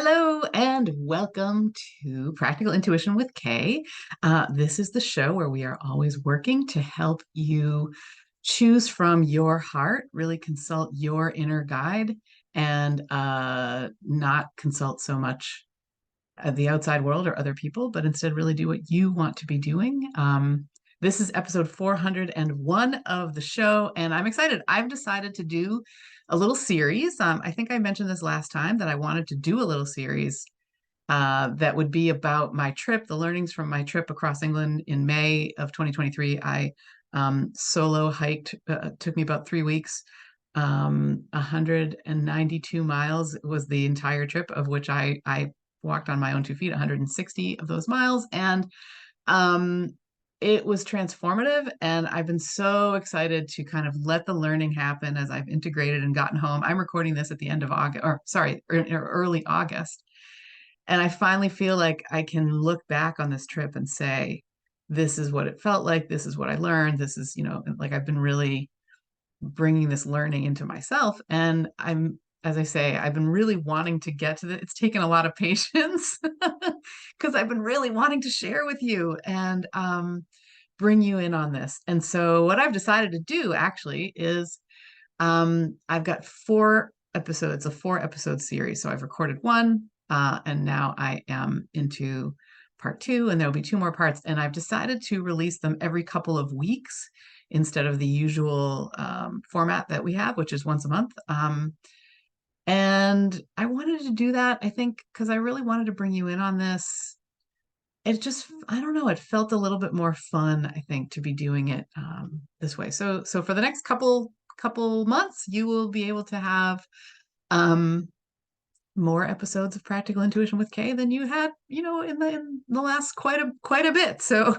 Hello and welcome to Practical Intuition with Kay. This is the show where we are always working to help you choose from your heart, really consult your inner guide, and not consult so much the outside world or other people, but instead really do what you want to be doing. This is episode 401 of the show, and I'm excited. I've decided to do a little series. I think I mentioned this last time that I wanted to do a little series that would be about my trip, the learnings from my trip across England in May of 2023. I solo hiked, took me about 3 weeks. 192 miles was the entire trip, of which I walked on my own 2 feet, 160 of those miles. And um, it was transformative. And I've been so excited to kind of let the learning happen as I've integrated and gotten home. I'm recording this at the end of August, or sorry, early August. And I finally feel like I can look back on this trip and say, this is what it felt like. This is what I learned. This is, like I've been really bringing this learning into myself. And as I say, I've been really wanting to get to the, it's taken a lot of patience because I've been really wanting to share with you and bring you in on this. And so what I've decided to do actually is I've got 4 episodes, a 4 episode series. So I've recorded one, and now I am into part two, and there'll be 2 more parts. And I've decided to release them every couple of weeks instead of the usual format that we have, which is once a month. And I wanted to do that, I think, because I really wanted to bring you in on this. It just, I don't know, it felt a little bit more fun, I think, to be doing it this way. So for the next couple months, you will be able to have um, more episodes of Practical Intuition with Kay than you had, in the last quite a bit. So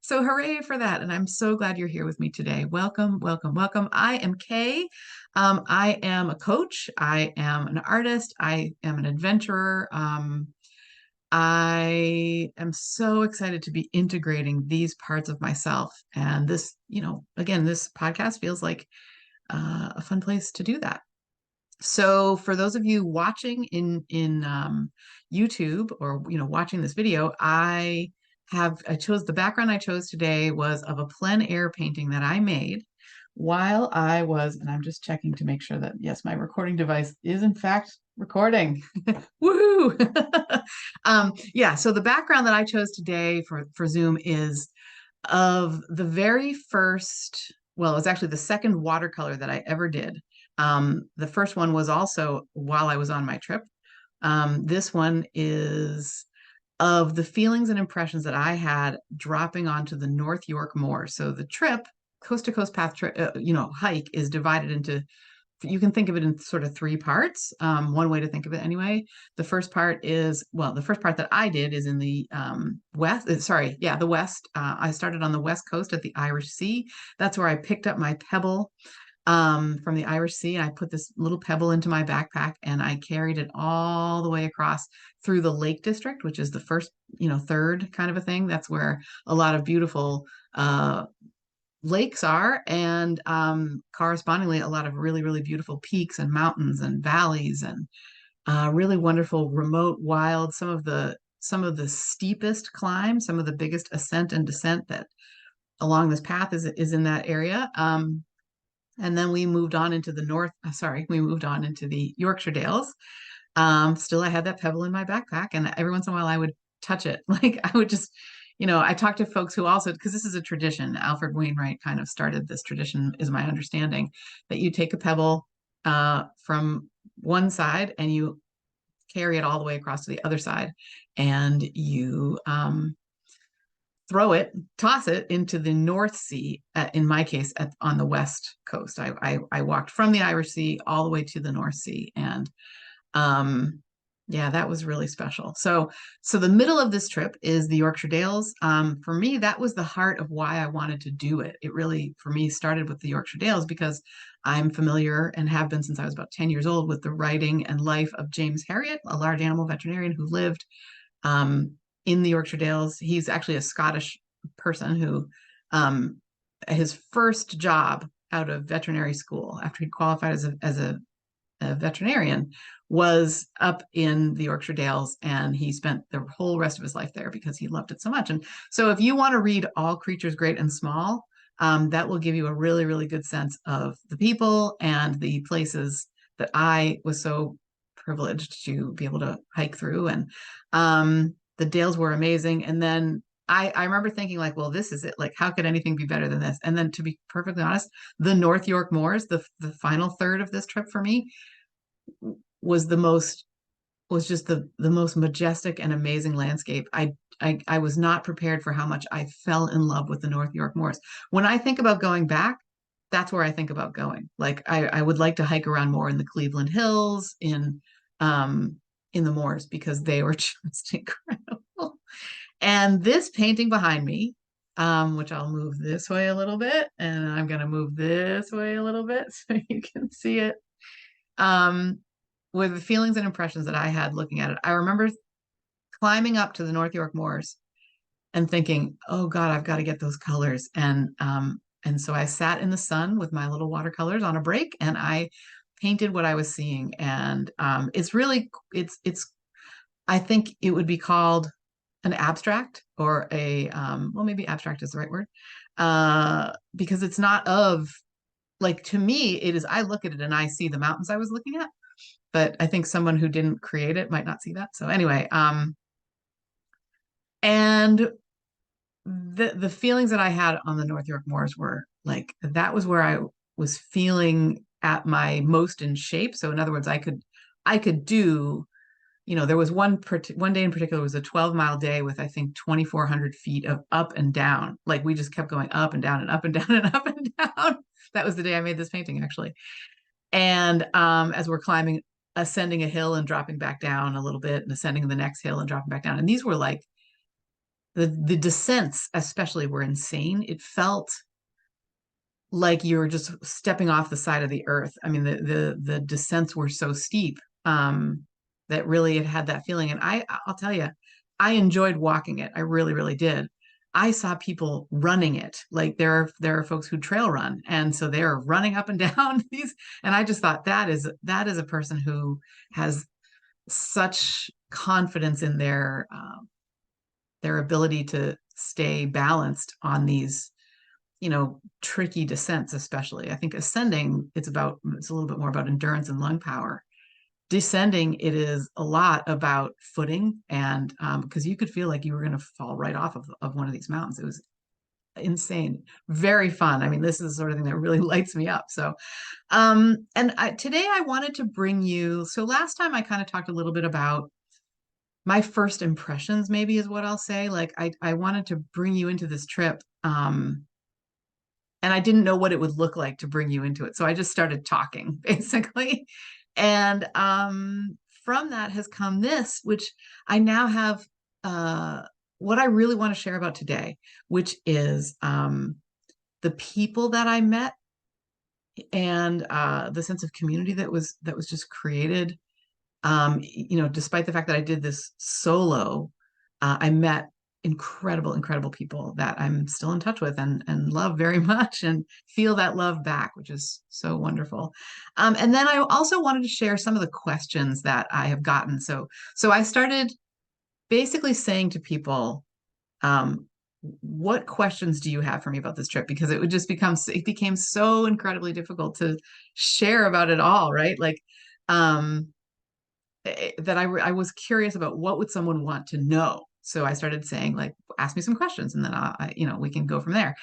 so hooray for that. And I'm so glad you're here with me today. Welcome, welcome, welcome. I am Kay. I am a coach. I am an artist. I am an adventurer. I am so excited to be integrating these parts of myself. And this, again, this podcast feels like a fun place to do that. So for those of you watching in YouTube or watching this video, I chose the background I chose today was of a plein air painting that I made while I was, and I'm just checking to make sure that yes, my recording device is in fact recording. Woohoo! Yeah, so the background that I chose today for Zoom is of the very first, well, it was actually the second watercolor that I ever did. The first one was also while I was on my trip. This one is of the feelings and impressions that I had dropping onto the North York Moor. So the trip, coast to coast path, hike is divided into, you can think of it in sort of 3 parts. One way to think of it anyway. The first part is, well, the first part that I did is in the west, the west. I started on the west coast at the Irish Sea. That's where I picked up my pebble from the Irish Sea. And I put this little pebble into my backpack and I carried it all the way across through the Lake District, which is the first, third kind of a thing. That's where a lot of beautiful lakes are, and correspondingly, a lot of really, really beautiful peaks and mountains and valleys and really wonderful, remote, wild, some of the steepest climbs, some of the biggest ascent and descent that along this path is in that area. And then we moved on into the we moved on into the Yorkshire Dales. Still, I had that pebble in my backpack, and every once in a while I would touch it. Like I would just, I talked to folks who also, because this is a tradition, Alfred Wainwright kind of started this tradition, is my understanding, that you take a pebble from one side and you carry it all the way across to the other side, and you toss it into the North Sea, in my case, on the West Coast. I walked from the Irish Sea all the way to the North Sea. And yeah, that was really special. So the middle of this trip is the Yorkshire Dales. For me, that was the heart of why I wanted to do it. It really, for me, started with the Yorkshire Dales because I'm familiar and have been since I was about 10 years old with the writing and life of James Herriot, a large animal veterinarian who lived um, in the Yorkshire Dales. He's actually a Scottish person who, his first job out of veterinary school after he qualified as a a veterinarian, was up in the Yorkshire Dales, and he spent the whole rest of his life there because he loved it so much. And so, if you want to read All Creatures Great and Small, that will give you a really, really good sense of the people and the places that I was so privileged to be able to hike through. And the Dales were amazing. And then I remember thinking like, well, this is it. Like, how could anything be better than this? And then to be perfectly honest, the North York Moors, the final third of this trip for me, was the most was just the most majestic and amazing landscape. I was not prepared for how much I fell in love with the North York Moors. When I think about going back, that's where I think about going. Like I would like to hike around more in the Cleveland Hills, in the moors, because they were just incredible. And this painting behind me, which I'll move this way a little bit, and I'm going to move this way a little bit so you can see it. Um, with the feelings and impressions that I had looking at it, I remember climbing up to the North York Moors and thinking, "Oh God, I've got to get those colors." And so I sat in the sun with my little watercolors on a break, and I painted what I was seeing. And it's really, it's. I think it would be called an abstract, or a well, maybe abstract is the right word, because it's not of, like, to me it is. I look at it and I see the mountains I was looking at, but I think someone who didn't create it might not see that. So anyway, and the feelings that I had on the North York Moors were like, that was where I was feeling at my most in shape. So in other words, I could do, there was one day in particular, was a 12-mile day with, I think, 2,400 feet of up and down. Like, we just kept going up and down and up and down and up and down. That was the day I made this painting, actually. And as we're climbing, ascending a hill and dropping back down a little bit, and ascending the next hill and dropping back down. And these were like, the descents especially were insane. It felt like you were just stepping off the side of the earth. I mean, the descents were so steep, that really it had that feeling. And I'll tell you, I enjoyed walking it. I really, really did. I saw people running it. Like, there are folks who trail run, and so they're running up and down these. And I just thought, that is a person who has such confidence in their ability to stay balanced on these, tricky descents. Especially, I think ascending, it's a little bit more about endurance and lung power. Descending, it is a lot about footing, and because you could feel like you were going to fall right off of one of these mountains. It was insane, very fun. I mean, this is the sort of thing that really lights me up. So today I wanted to bring you, so last time I kind of talked a little bit about my first impressions, maybe is what I'll say. Like, I wanted to bring you into this trip, and I didn't know what it would look like to bring you into it. So I just started talking, basically. And from that has come this, which I now have, what I really want to share about today, which is the people that I met, and the sense of community that was just created. Despite the fact that I did this solo, I met incredible, incredible people that I'm still in touch with, and love very much, and feel that love back, which is so wonderful. And then I also wanted to share some of the questions that I have gotten. So I started basically saying to people, what questions do you have for me about this trip? Because it became so incredibly difficult to share about it all, right? Like, um, that I was curious about, what would someone want to know. So I started saying, like, ask me some questions, and then we can go from there.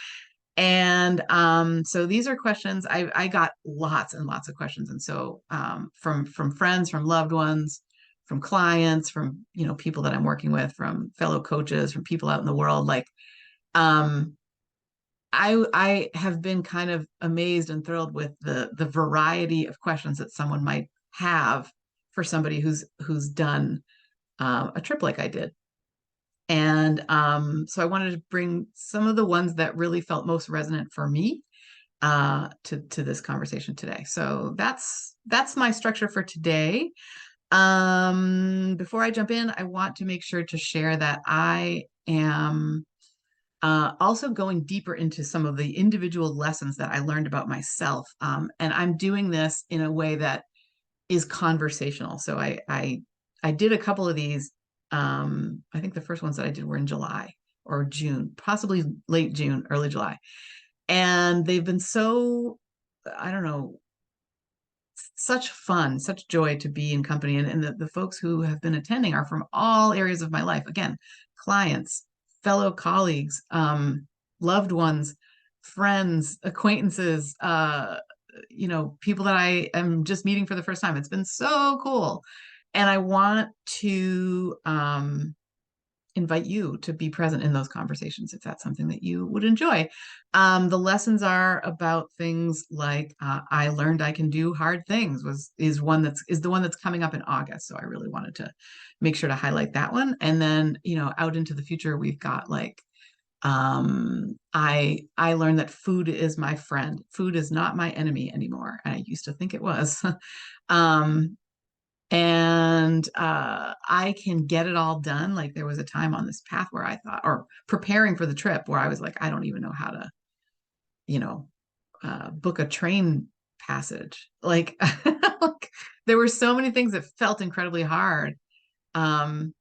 And so these are questions. I got lots and lots of questions, and so from friends, from loved ones, from clients, from people that I'm working with, from fellow coaches, from people out in the world. Like, um, I have been kind of amazed and thrilled with the variety of questions that someone might have for somebody who's done a trip like I did. And so I wanted to bring some of the ones that really felt most resonant for me, to this conversation today. So that's my structure for today. Before I jump in, I want to make sure to share that I am also going deeper into some of the individual lessons that I learned about myself. And I'm doing this in a way that is conversational. So I did a couple of these. I think the first ones that I did were in July or June, possibly late June, early July. And they've been so, I don't know, such fun, such joy to be in company. And the folks who have been attending are from all areas of my life. Again, clients, fellow colleagues, loved ones, friends, acquaintances, people that I am just meeting for the first time. It's been so cool. And I want to invite you to be present in those conversations if that's something that you would enjoy. The lessons are about things like I learned I can do hard things is the one that's coming up in August. So I really wanted to make sure to highlight that one. And then, out into the future, we've got like I learned that food is my friend. Food is not my enemy anymore. I used to think it was. um, and I can get it all done. Like there was a time on this path where I thought, or preparing for the trip, where I was like, I don't even know how to, you know, book a train passage. Like, like there were so many things that felt incredibly hard um,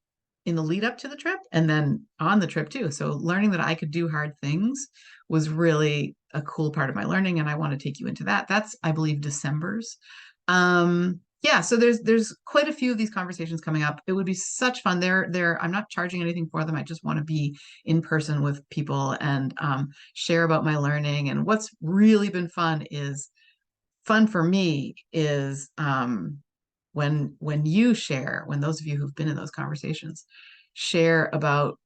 in the lead up to the trip and then on the trip too. So learning that I could do hard things was really a cool part of my learning, and I want to take you into that. That's, I believe, December's. Yeah, so there's quite a few of these conversations coming up. It would be such fun. I'm not charging anything for them. I just want to be in person with people and share about my learning. And what's really been fun for me is when you share, when those of you who've been in those conversations share about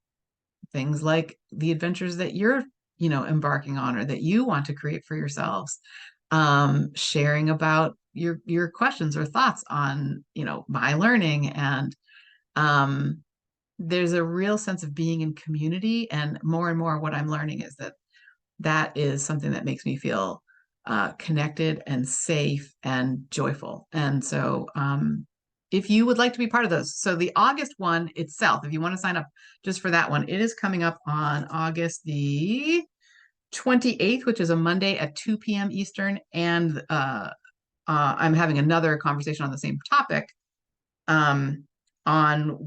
things like the adventures that you're, embarking on or that you want to create for yourselves, sharing about your questions or thoughts on, my learning. And there's a real sense of being in community. And more what I'm learning is that is something that makes me feel connected and safe and joyful. And so, if you would like to be part of those, so the August one itself, if you want to sign up just for that one, it is coming up on August the 28th, which is a Monday at 2 p.m. Eastern. And I'm having another conversation on the same topic um, on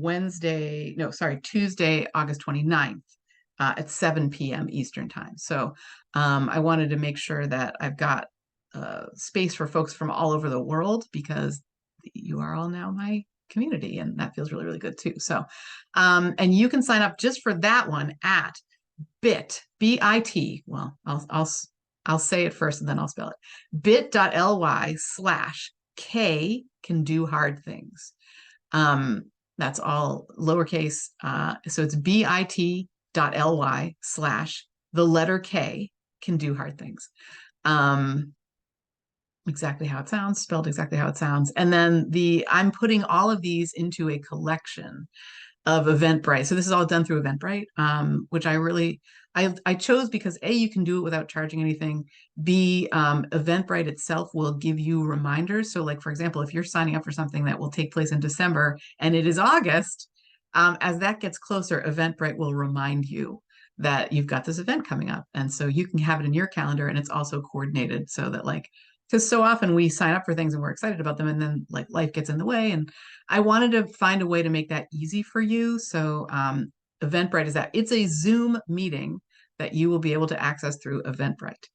Tuesday, August 29th at 7 p.m. Eastern time. So I wanted to make sure that I've got space for folks from all over the world because you are all now my community, and that feels really, really good too. So, and you can sign up just for that one at bit. Well, I'll say it first and then I'll spell it. bit.ly/K can do hard things. That's all lowercase. So it's bit.ly/the letter K can do hard things. Exactly how it sounds, spelled exactly how it sounds. And then I'm putting all of these into a collection of Eventbrite. So this is all done through Eventbrite, which I chose because A, you can do it without charging anything. B, Eventbrite itself will give you reminders. So like, for example, if you're signing up for something that will take place in December and it is August, as that gets closer, Eventbrite will remind you that you've got this event coming up. And so you can have it in your calendar, and it's also coordinated so that like, because so often we sign up for things and we're excited about them and then like life gets in the way. And I wanted to find a way to make that easy for you. So Eventbrite is that it's a Zoom meeting that you will be able to access through Eventbrite.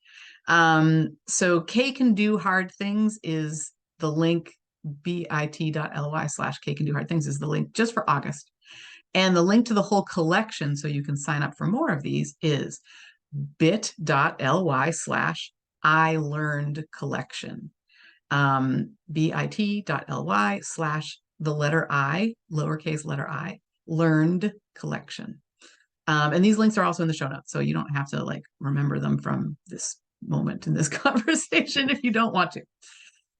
So K can do hard things is the link, bit.ly/K can do hard things is the link just for August. And the link to the whole collection, so you can sign up for more of these, is bit.ly/I learned collection. bit.ly/the letter I, lowercase letter I, learned collection. And these links are also in the show notes, so you don't have to like remember them from this moment in this conversation if you don't want to.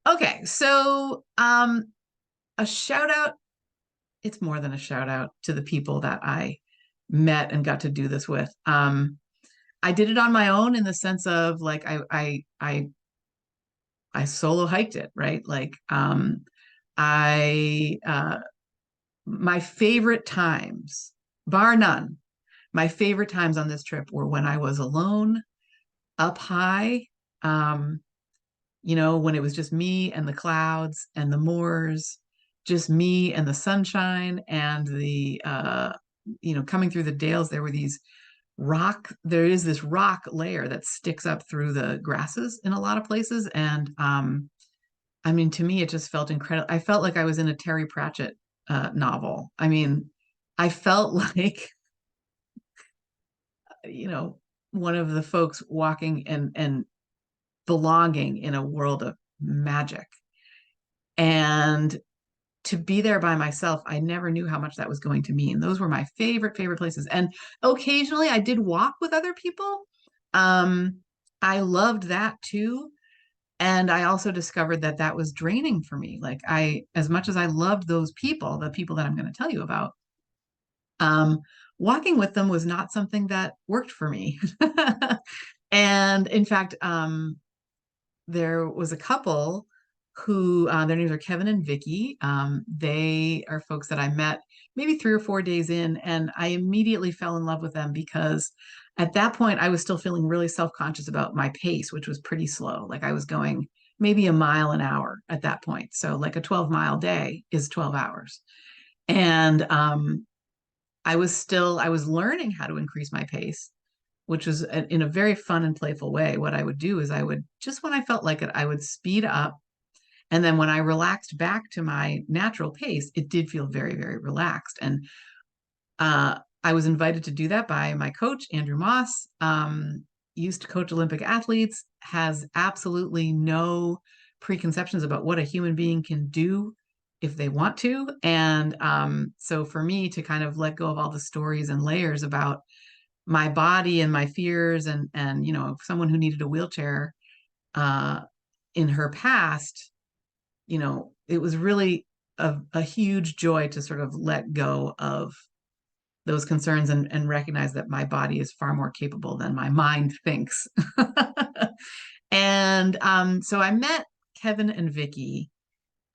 Okay, so a shout out. It's more than a shout out to the people that I met and got to do this with. I did it on my own in the sense of like I solo hiked it, right? Like I my favorite times, bar none, my favorite times on this trip were when I was alone, up high, when it was just me and the clouds and the moors, just me and the sunshine and coming through the dales, there is this rock layer that sticks up through the grasses in a lot of places. And I mean, to me, it just felt incredible. I felt like I was in a Terry Pratchett novel. I mean, I felt like, you know, one of the folks walking and belonging in a world of magic. And to be there by myself, I never knew how much that was going to mean. Those were my favorite places. And occasionally I did walk with other people. Um, I loved that too. And I also discovered that that was draining for me. Like as much as I loved those people, the people that I'm going to tell you about, um, walking with them was not something that worked for me. And in fact, there was a couple who their names are Kevin and Vicky. They are folks that I met maybe 3 or 4 days in, and I immediately fell in love with them because at that point I was still feeling really self-conscious about my pace, which was pretty slow. Like I was going maybe a mile an hour at that point. So like a 12-mile day is 12 hours. And I was learning how to increase my pace, which was in a very fun and playful way. What I would do is I would just when I felt like it, I would speed up. And then when I relaxed back to my natural pace, it did feel very relaxed. And I was invited to do that by my coach, Andrew Moss. Used to coach Olympic athletes, has absolutely no preconceptions about what a human being can do if they want to. And so for me to kind of let go of all the stories and layers about my body and my fears and someone who needed a wheelchair uh, in her past, it was really a huge joy to sort of let go of those concerns and recognize that my body is far more capable than my mind thinks. And so I met Kevin and Vicky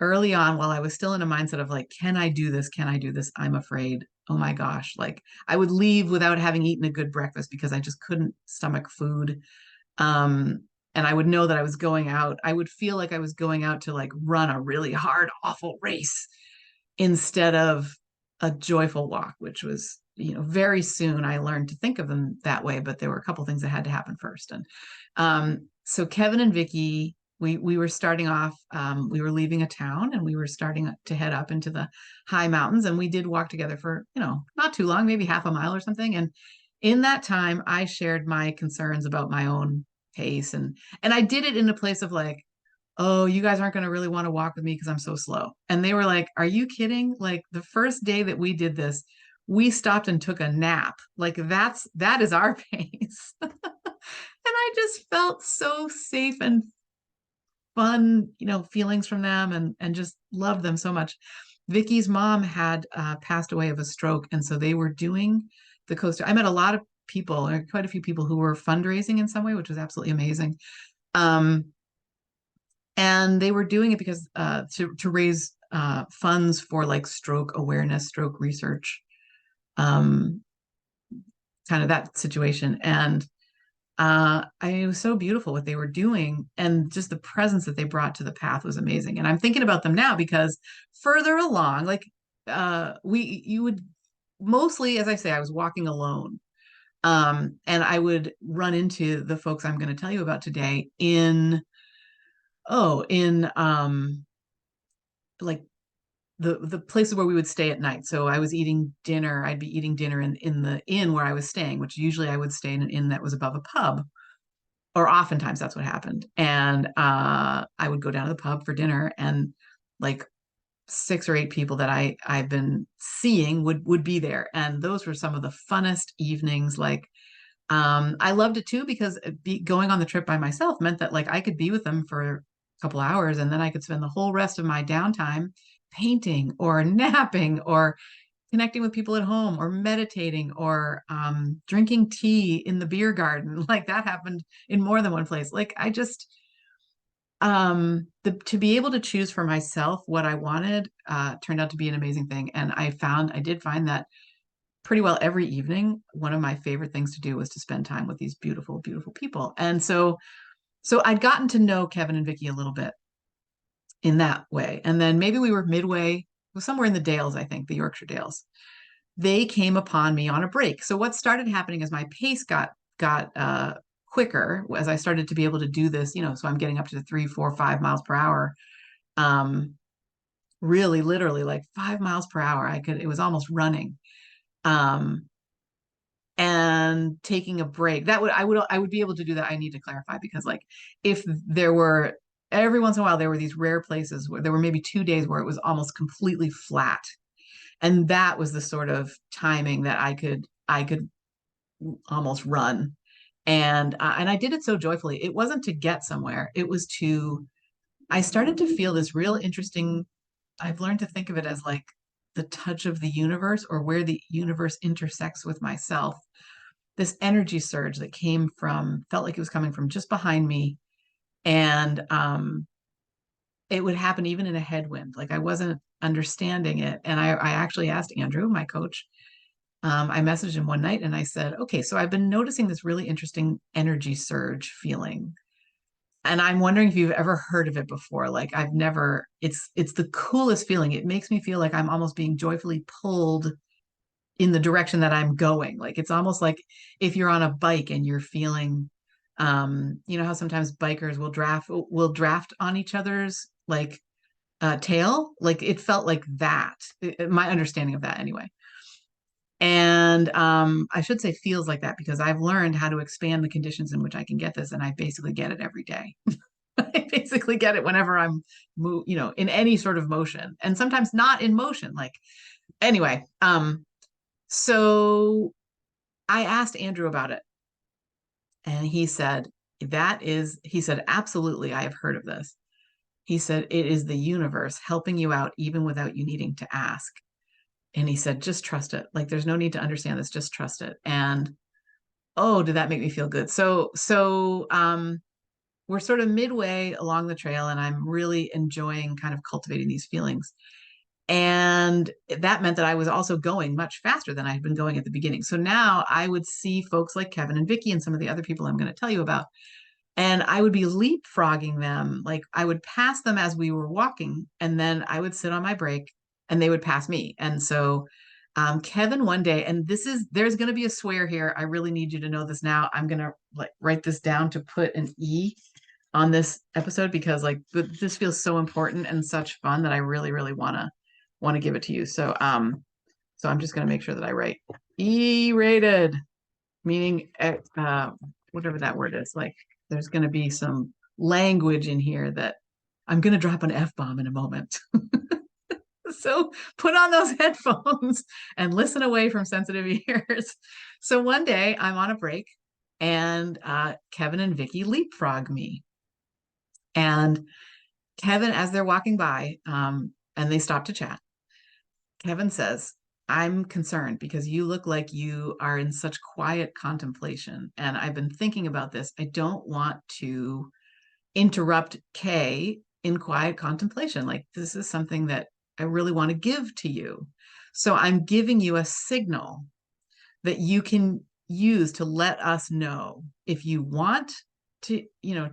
early on while I was still in a mindset of like, can I do this? Can I do this? I'm afraid. Oh my gosh. Like I would leave without having eaten a good breakfast because I just couldn't stomach food. And I would know that I was going out. I would feel like I was going out to like run a really hard, awful race instead of a joyful walk, which was, very soon I learned to think of them that way, but there were a couple things that had to happen first. And so Kevin and Vicky, we were starting off, we were leaving a town and we were starting to head up into the high mountains. And we did walk together for, not too long, maybe half a mile or something. And in that time, I shared my concerns about my own pace and I did it in a place of like, oh, you guys aren't going to really want to walk with me because I'm so slow. And they were like, are you kidding? Like the first day that we did this, we stopped and took a nap. Like that is our pace. And I just felt so safe and fun, feelings from them and just loved them so much. Vicky's mom had passed away of a stroke. And so they were doing the coaster. I met a lot of people, or quite a few people who were fundraising in some way, which was absolutely amazing. Um, and they were doing it because to raise funds for like stroke awareness, stroke research, um, kind of that situation. And it was so beautiful what they were doing, and just the presence that they brought to the path was amazing. And I'm thinking about them now because further along, like you would mostly, as I say, I was walking alone. And I would run into the folks I'm going to tell you about today in like the places where we would stay at night. So I was eating dinner. I'd be eating dinner in the inn where I was staying, which usually I would stay in an inn that was above a pub, or oftentimes that's what happened. And I would go down to the pub for dinner, and like 6 or 8 people that I've been seeing would be there, and those were some of the funnest evenings. Like I loved it too because going on the trip by myself meant that like I could be with them for a couple hours and then I could spend the whole rest of my downtime painting or napping or connecting with people at home or meditating or drinking tea in the beer garden. Like that happened in more than one place. Like I just to be able to choose for myself what I wanted turned out to be an amazing thing. And I did find that pretty well every evening, one of my favorite things to do was to spend time with these beautiful, beautiful people. And so So I'd gotten to know Kevin and Vicky a little bit in that way. And then maybe we were midway, it was somewhere in the Dales, I think, the Yorkshire Dales. They came upon me on a break. So what started happening is my pace got quicker as I started to be able to do this, so I'm getting up to 3, 4, 5 miles per hour. Um, really literally like 5 miles per hour. It was almost running. Um, and taking a break. I would be able to do that. I need to clarify because like if there were every once in a while there were these rare places where there were maybe 2 days where it was almost completely flat. And that was the sort of timing that I could almost run. And I did it so joyfully. It wasn't to get somewhere. It was to I started to feel this real interesting. I've learned to think of it as like the touch of the universe or where the universe intersects with myself. This energy surge that felt like it was coming from just behind me. And it would happen even in a headwind. Like I wasn't understanding it. And I actually asked Andrew, my coach, I messaged him one night and I said, okay, so I've been noticing this really interesting energy surge feeling. And I'm wondering if you've ever heard of it before. Like I've never, it's the coolest feeling. It makes me feel like I'm almost being joyfully pulled in the direction that I'm going. Like it's almost like if you're on a bike and you're feeling, you know how sometimes bikers will draft on each other's like tail. Like it felt like that. My understanding of that anyway. And I should say feels like that because I've learned how to expand the conditions in which I can get this, and I basically get it every day. I basically get it whenever I'm in any sort of motion, and sometimes not in motion. Like anyway, so I asked Andrew about it, and he said, absolutely, I have heard of this. He said, it is the universe helping you out even without you needing to ask. And he said, just trust it. Like, there's no need to understand this, just trust it. And oh, did that make me feel good? So we're sort of midway along the trail, and I'm really enjoying kind of cultivating these feelings. And that meant that I was also going much faster than I had been going at the beginning. So now I would see folks like Kevin and Vicky and some of the other people I'm going to tell you about, and I would be leapfrogging them. Like I would pass them as we were walking, and then I would sit on my break and they would pass me. And so Kevin one day, and there's going to be a swear here. I really need you to know this now. I'm going to like write this down to put an E on this episode because like this feels so important and such fun that I really, really want to give it to you. So I'm just going to make sure that I write E-rated, meaning whatever that word is. Like there's going to be some language in here that I'm going to drop an F-bomb in a moment. So put on those headphones and listen away from sensitive ears. So one day I'm on a break and Kevin and Vicky leapfrog me. And Kevin, as they're walking by, and they stop to chat, Kevin says, I'm concerned because you look like you are in such quiet contemplation. And I've been thinking about this. I don't want to interrupt Kay in quiet contemplation. Like, this is something that I really want to give to you. So I'm giving you a signal that you can use to let us know if you want to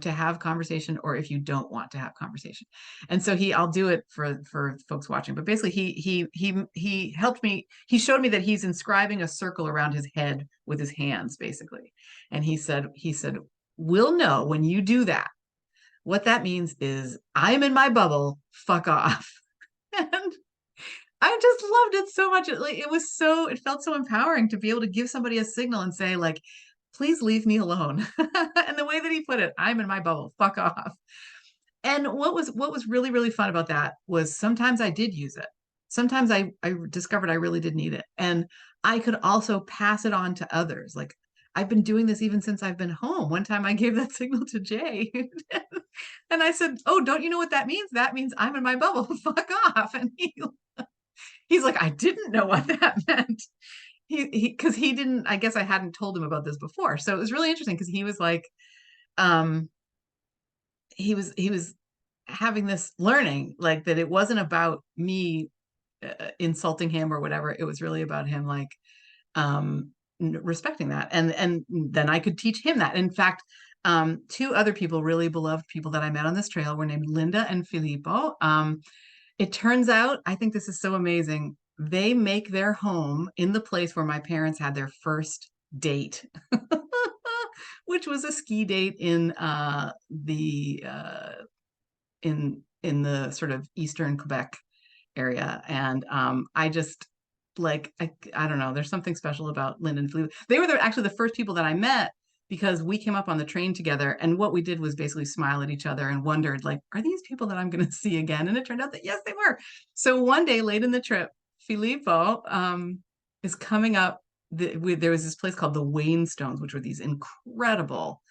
have conversation or if you don't want to have conversation. And so I'll do it for folks watching, but basically he helped me. He showed me that he's inscribing a circle around his head with his hands basically. And he said we'll know when you do that. What that means is I'm in my bubble, fuck off. And I just loved it so much. It felt so empowering to be able to give somebody a signal and say, like, please leave me alone. And the way that he put it, I'm in my bubble, fuck off. And what was really, really fun about that was sometimes I did use it. Sometimes I discovered I really did need it. And I could also pass it on to others. Like I've been doing this even since I've been home. One time I gave that signal to Jay and I said, oh, don't you know what that means? That means I'm in my bubble, fuck off. And he's like, I didn't know what that meant. Because he didn't, I guess I hadn't told him about this before. So it was really interesting because he was like, um, he was having this learning, like that it wasn't about me insulting him or whatever. It was really about him like respecting that. And then I could teach him that. In fact, Two other people, really beloved people that I met on this trail, were named Linda and Filippo. It turns out, I think this is so amazing, they make their home in the place where my parents had their first date, which was a ski date in the sort of eastern Quebec area. And I just like I don't know, there's something special about Lyndon and Fleetwood. They were actually the first people that I met because we came up on the train together, and what we did was basically smile at each other and wondered, like, are these people that I'm going to see again? And it turned out that yes, they were. So one day late in the trip, Filippo is coming up. There was this place called the Wayne which were these incredible.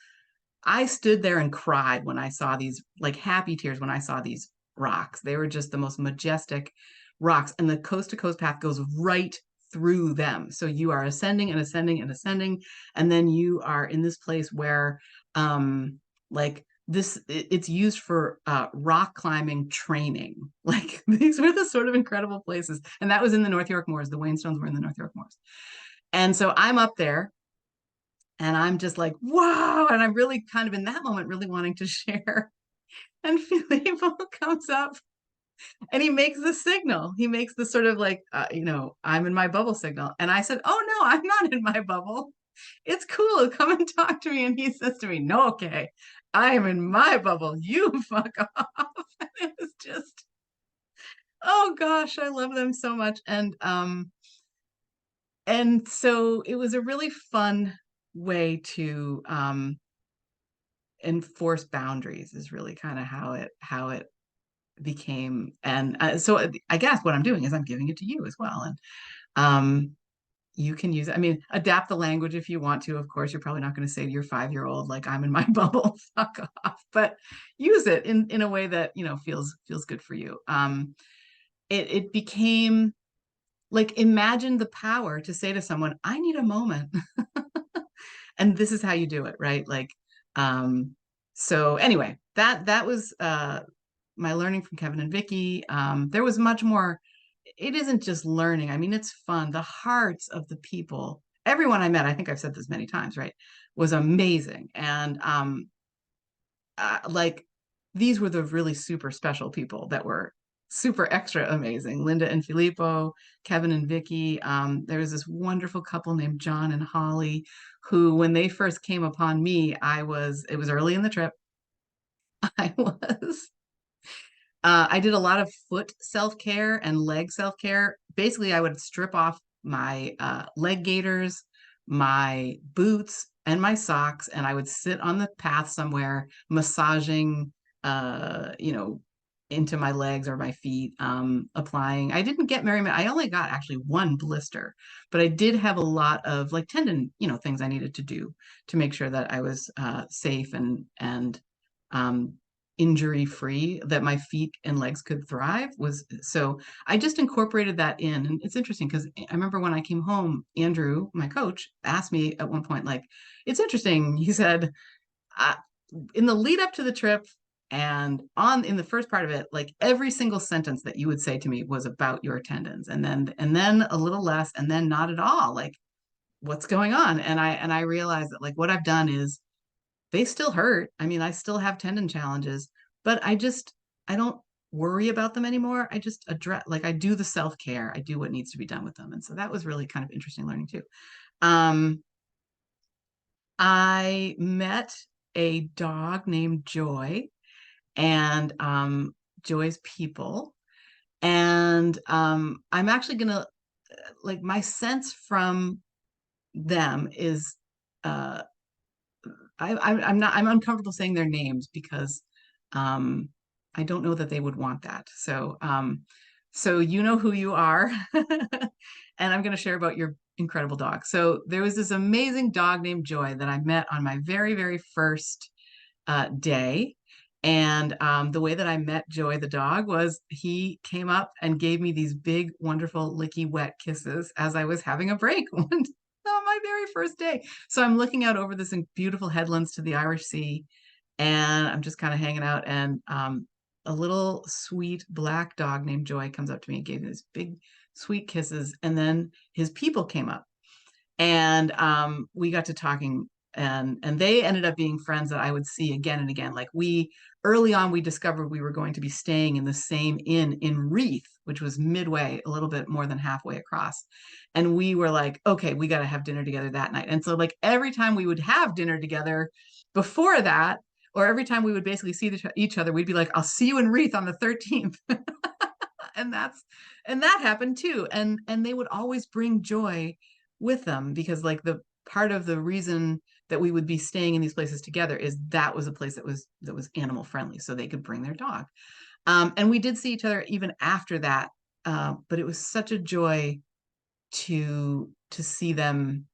I stood there and cried when I saw these, like happy tears when I saw these rocks. They were just the most majestic rocks, and the coast to coast path goes right through them. So you are ascending and ascending and ascending, and then you are in this place where, like it's used for rock climbing training. Like these were the sort of incredible places, and that was in the North York Moors. The Waynestones were in the North York Moors, and so I'm up there and I'm just like, wow. And I'm really kind of in that moment, really wanting to share. And Filippo comes up and he makes the signal. He makes the sort of like, I'm in my bubble signal. And I said, oh, no, I'm not in my bubble. It's cool. Come and talk to me. And he says to me, no, okay, I am in my bubble. You fuck off. And it was just, oh gosh, I love them so much. And so it was a really fun way to enforce boundaries is really kind of how it became. And so I guess what I'm doing is I'm giving it to you as well. And you can use it. I mean, adapt the language if you want to. Of course, you're probably not going to say to your 5-year-old, like, I'm in my bubble, fuck off, but use it in a way that, feels good for you. It became like, imagine the power to say to someone, I need a moment. And this is how you do it, right? Like, so anyway, that was my learning from Kevin and Vicky. There was much more. It isn't just learning. I mean, it's fun. The hearts of the people, everyone I met, I think I've said this many times, right, was amazing. And like these were the really super special people that were super extra amazing. Linda and Filippo, Kevin and Vicky. There was this wonderful couple named John and Holly, who, when they first came upon me, it was early in the trip. I was I did a lot of foot self-care and leg self-care. Basically, I would strip off my leg gaiters, my boots, and my socks, and I would sit on the path somewhere, massaging, you know, into my legs or my feet, applying. I didn't get Mary. I only got actually one blister, but I did have a lot of like tendon, things I needed to do to make sure that I was safe and um, injury free, that my feet and legs could thrive. Was so I just incorporated that in. And it's interesting because I remember when I came home, Andrew, my coach, asked me at one point, like, it's interesting. He said, uh, in the lead up to the trip and on in the first part of it, like every single sentence that you would say to me was about your tendons, and then a little less, and then not at all. Like, what's going on? And I realized that, like, what I've done is they still hurt. I mean, I still have tendon challenges, but I don't worry about them anymore. I just address, like, I do the self-care. I do what needs to be done with them. And so that was really kind of interesting learning too. Um, I met a dog named Joy, and Joy's people. And I'm actually gonna, like, my sense from them is uh I'm uncomfortable saying their names because um, I don't know that they would want that. So you know who you are, and I'm going to share about your incredible dog. So there was this amazing dog named Joy that I met on my very, very first day. And the way that I met Joy the dog was he came up and gave me these big, wonderful, licky, wet kisses as I was having a break on my very first day. So I'm looking out over this beautiful headlands to the Irish Sea, and I'm just kind of hanging out. And a little sweet black dog named Joy comes up to me and gave me these big, sweet kisses. And then his people came up, and we got to talking and they ended up being friends that I would see again and again. Like we early on, we discovered we were going to be staying in the same inn in Reeth, which was midway, a little bit more than halfway across. And we were like, okay, we got to have dinner together that night. And so like every time we would have dinner together before that, or every time we would basically see each other, we'd be like, I'll see you in Reeth on the 13th. and that's and that happened too. And they would always bring joy with them, because like the part of the reason that we would be staying in these places together is that was a place that was animal friendly, so they could bring their dog. And we did see each other even after that, but it was such a joy to see them,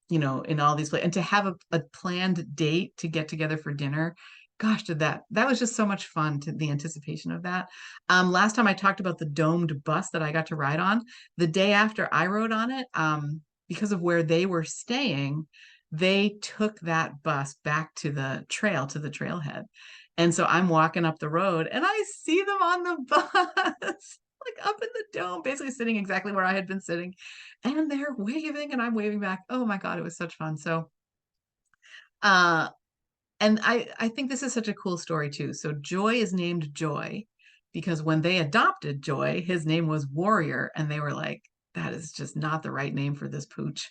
in all these places, and to have a planned date to get together for dinner. Gosh, did that was just so much fun, to the anticipation of that. Last time I talked about the domed bus that I got to ride on. The day after I rode on it, because of where they were staying, they took that bus back to the trail, to the trailhead. And so I'm walking up the road and I see them on the bus, like up in the dome, basically sitting exactly where I had been sitting. And they're waving and I'm waving back. Oh my God, it was such fun. So, uh, and I think this is such a cool story too. So Joy is named Joy because when they adopted Joy, his name was Warrior, and they were like, that is just not the right name for this pooch.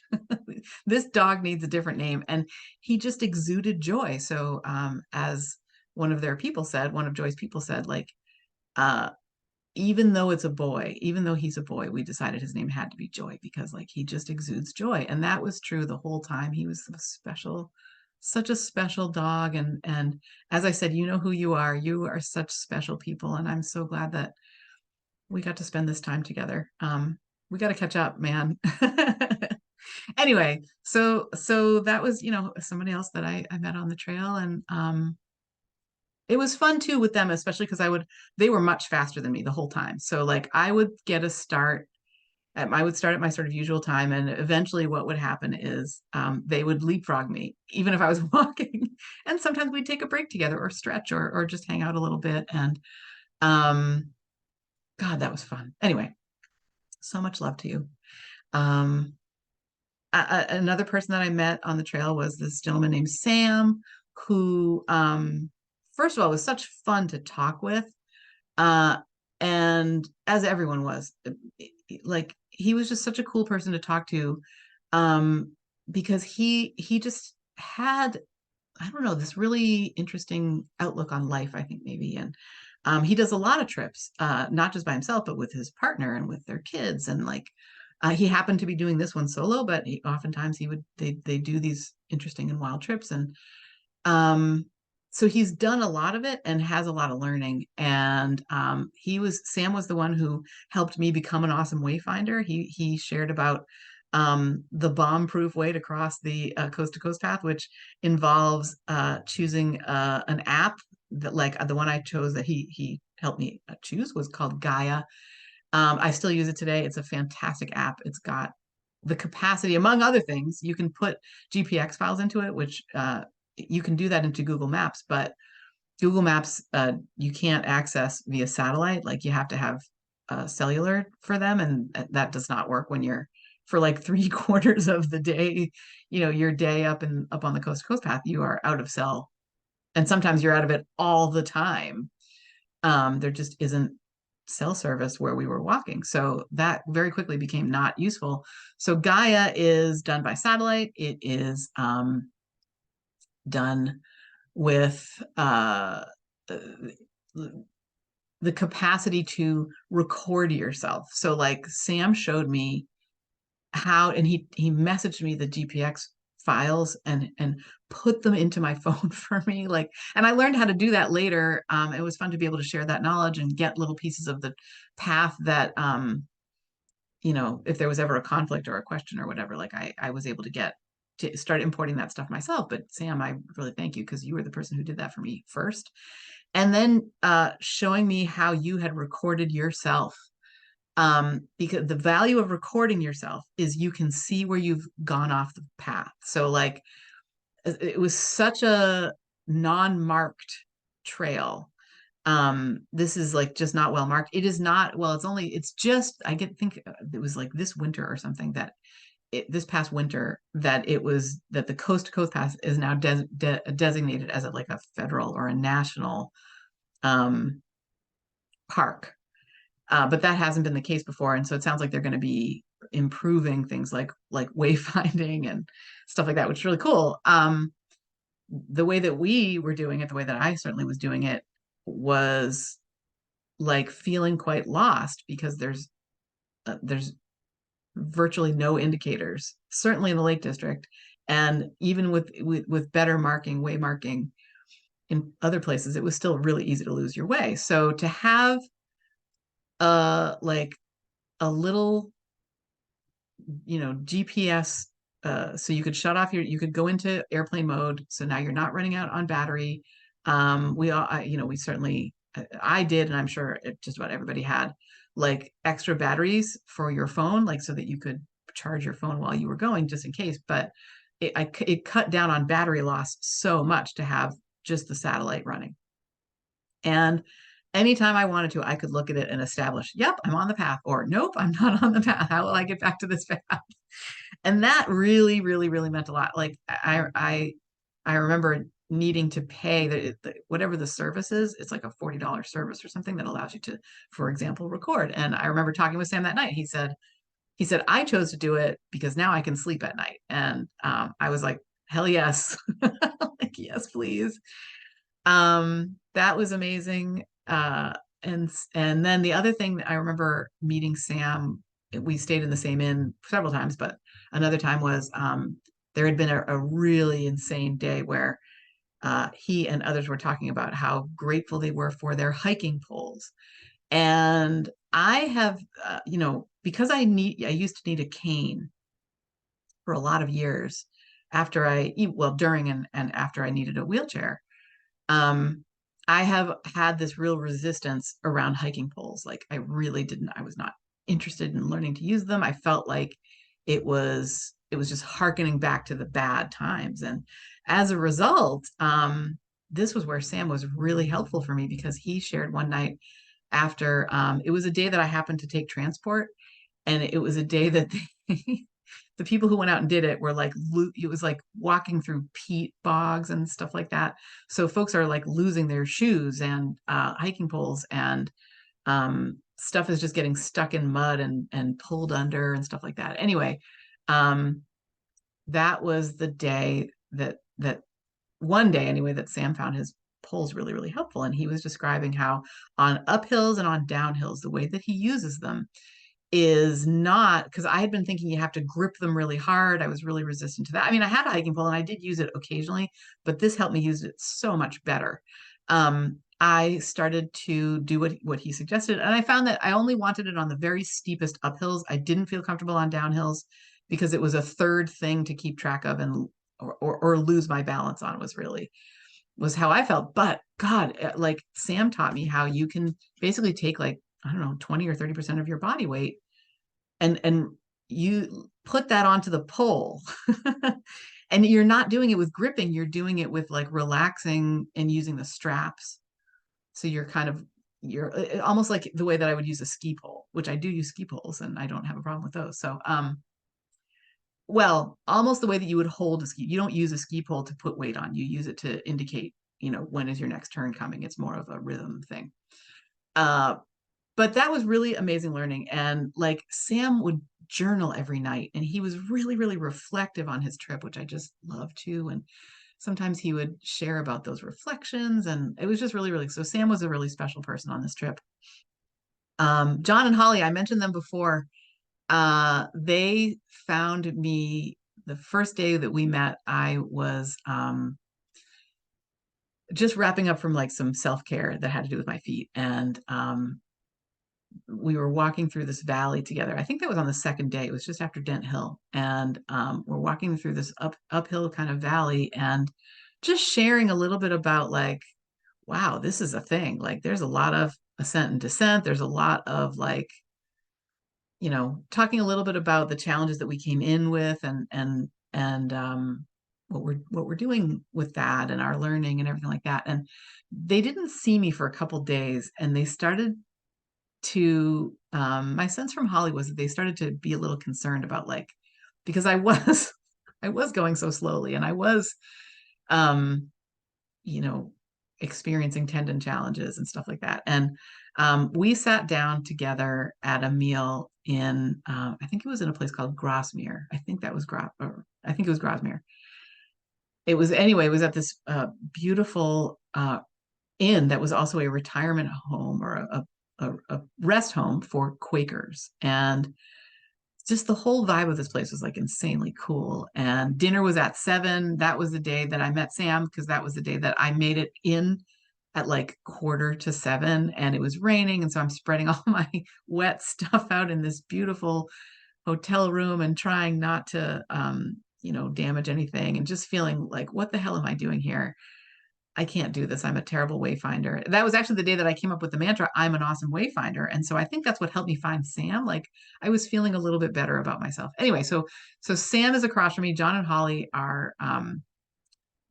This dog needs a different name. And he just exuded joy. So as one of their people said, one of Joy's people said, like, uh, even though it's a boy, even though he's a boy, we decided his name had to be Joy because like he just exudes joy. And that was true the whole time. He was a special, such a special dog. And as I said, you know who you are. You are such special people. And I'm so glad that we got to spend this time together. We got to catch up, man. Anyway, so that was, somebody else that I met on the trail. And it was fun too with them, especially because they were much faster than me the whole time. So like I would get a start I would start at my sort of usual time, and eventually what would happen is they would leapfrog me, even if I was walking. And sometimes we'd take a break together or stretch or just hang out a little bit. And um, God, that was fun. Anyway, so much love to you. Um, Another person that I met on the trail was this gentleman named Sam, who, first of all, was such fun to talk with. Uh, and as everyone was, like, he was just such a cool person to talk to, um, because he just had, I don't know, this really interesting outlook on life, I think maybe. And he does a lot of trips, not just by himself, but with his partner and with their kids. And like, he happened to be doing this one solo, but oftentimes they do these interesting and wild trips. And um, so he's done a lot of it and has a lot of learning. And Sam was the one who helped me become an awesome wayfinder. He shared about the bomb-proof way to cross the coast-to-coast path, which involves choosing an app that, like the one I chose that he helped me choose, was called Gaia. I still use it today. It's a fantastic app. It's got the capacity, among other things, you can put GPX files into it, which you can do that into Google Maps, but Google Maps you can't access via satellite. Like you have to have cellular for them, and that does not work when you're for like 3/4 of the day. Your day up on the coast to coast path, you are out of cell, and sometimes you're out of it all the time. There just isn't cell service where we were walking. So that very quickly became not useful. So Gaia is done by satellite. It is done with the capacity to record yourself. So like Sam showed me how, and he messaged me the GPX files and put them into my phone for me, like, and I learned how to do that later. It was fun to be able to share that knowledge and get little pieces of the path that if there was ever a conflict or a question or whatever, like I was able to get to start importing that stuff myself. But Sam, I really thank you, because you were the person who did that for me first, and then showing me how you had recorded yourself, because the value of recording yourself is you can see where you've gone off the path. So like it was such a non-marked trail. This is like just not well marked. It is not, well, it's just, think it was like this winter or something that this past winter that it was that the coast to coast pass is now designated as like a federal or a national um, park. But that hasn't been the case before, and so it sounds like they're going to be improving things like wayfinding and stuff like that, which is really cool. The way that we were doing it, the way that I certainly was doing it, was like feeling quite lost because there's virtually no indicators, certainly in the Lake District, and even with better marking, way marking in other places, it was still really easy to lose your way. So to have like a little, GPS, so you could shut off you could go into airplane mode. So now you're not running out on battery. We all, we certainly, I did, and I'm sure just about everybody had like extra batteries for your phone, like so that you could charge your phone while you were going, just in case. But it cut down on battery loss so much to have just the satellite running. And anytime I wanted to, I could look at it and establish, yep, I'm on the path, or nope, I'm not on the path. How will I get back to this path? And that really, really, really meant a lot. Like I remember needing to pay whatever the service is. It's like a $40 service or something that allows you to, for example, record. And I remember talking with Sam that night. He said, I chose to do it because now I can sleep at night. And I was like, hell yes. Like, yes, please. That was amazing. And then the other thing that I remember meeting Sam, we stayed in the same inn several times, but another time was there had been a really insane day where he and others were talking about how grateful they were for their hiking poles. And I have, because I used to need a cane for a lot of years after during and after I needed a wheelchair. um, I have had this real resistance around hiking poles. Like I was not interested in learning to use them. I felt like it was just harkening back to the bad times. And as a result, this was where Sam was really helpful for me because he shared one night after, it was a day that I happened to take transport, and it was a day that the people who went out and did it were like it was like walking through peat bogs and stuff like that. So folks are like losing their shoes and hiking poles, and stuff is just getting stuck in mud and pulled under and stuff like that. Anyway, um, that was the day that one day anyway that Sam found his poles really, really helpful. And he was describing how on uphills and on downhills, the way that he uses them is not, because I had been thinking you have to grip them really hard. I was really resistant to that. I mean, I had a hiking pole and I did use it occasionally, but this helped me use it so much better. I started to do what he suggested, and I found that I only wanted it on the very steepest uphills. I didn't feel comfortable on downhills because it was a third thing to keep track of and or lose my balance on was how I felt. But God, like Sam taught me how you can basically take like, I don't know, 20 or 30% of your body weight and you put that onto the pole. And you're not doing it with gripping, you're doing it with like relaxing and using the straps. So you're almost like the way that I would use a ski pole, which I do use ski poles and I don't have a problem with those. So well, almost the way that you would hold a ski. You don't use a ski pole to put weight on. You use it to indicate, when is your next turn coming. It's more of a rhythm thing. Uh, but that was really amazing learning. And like Sam would journal every night, and he was really, really reflective on his trip, which I just love too. And sometimes he would share about those reflections, and it was just really, really. So Sam was a really special person on this trip. John and Holly, I mentioned them before. They found me the first day that we met. I was just wrapping up from like some self-care that had to do with my feet. And we were walking through this valley together. I think that was on the second day. It was just after Dent Hill. And we're walking through this uphill kind of valley and just sharing a little bit about like, wow, this is a thing. Like there's a lot of ascent and descent. There's a lot of like, talking a little bit about the challenges that we came in with and what we're doing with that and our learning and everything like that. And they didn't see me for a couple days, and they started to my sense from Holly was that they started to be a little concerned about like because I was I was going so slowly, and I was um you know, experiencing tendon challenges and stuff like that. And we sat down together at a meal in, I think it was in a place called Grosmere. I think that was I think it was Grosmere. It was anyway. It was at this beautiful inn that was also a retirement home or a rest home for Quakers, and just the whole vibe of this place was like insanely cool. And dinner was at 7. That was the day that I met Sam, because that was the day that I made it in at like quarter to 7, and it was raining. And so I'm spreading all my wet stuff out in this beautiful hotel room and trying not to, damage anything, and just feeling like, what the hell am I doing here? I can't do this. I'm a terrible wayfinder. That was actually the day that I came up with the mantra, I'm an awesome wayfinder. And so I think that's what helped me find Sam. Like, I was feeling a little bit better about myself. Anyway, so Sam is across from me. John and Holly are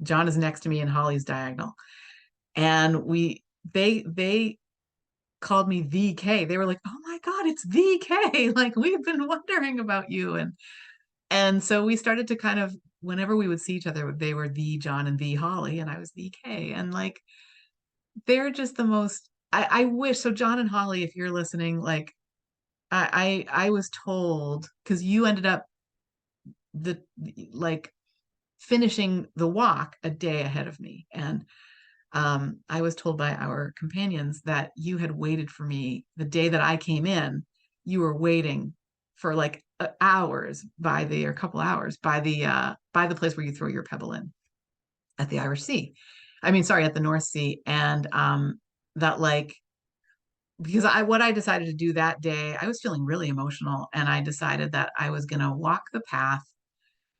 John is next to me and Holly's diagonal. And they called me the K. They were like, "Oh my God, it's the K. Like, we've been wondering about you." And so we started to kind of, whenever we would see each other, they were the John and the Holly, and I was the K. And like, they're just the most, I wish. So John and Holly, if you're listening, like, I was told, because you ended up the like finishing the walk a day ahead of me. And I was told by our companions that you had waited for me the day that I came in. You were waiting for like hours or a couple hours by the place where you throw your pebble in at the Irish Sea. I mean, sorry, at the North Sea. And that like, because what I decided to do that day, I was feeling really emotional, and I decided that I was going to walk the path,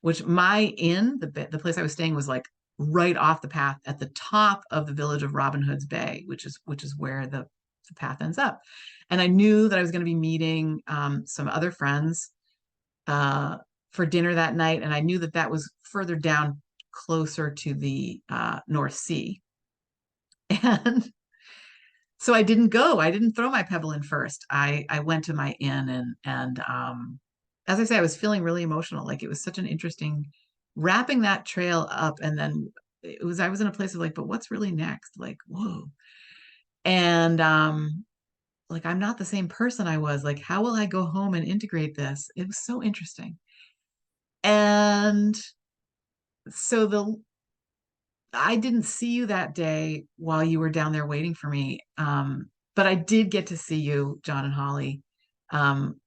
which the place I was staying was like right off the path at the top of the village of Robin Hood's Bay, which is where the path ends up. And I knew that I was going to be meeting some other friends for dinner that night, and I knew that that was further down, closer to the North Sea. And so I didn't go. I didn't throw my pebble in first. I went to my inn, and as I say, I was feeling really emotional. Like, it was such an interesting wrapping that trail up, and then I was in a place of like, but what's really next? Like, whoa. And like, I'm not the same person I was. Like, how will I go home and integrate this? It was so interesting. And so the I didn't see you that day while you were down there waiting for me. But I did get to see you, John and Holly, um,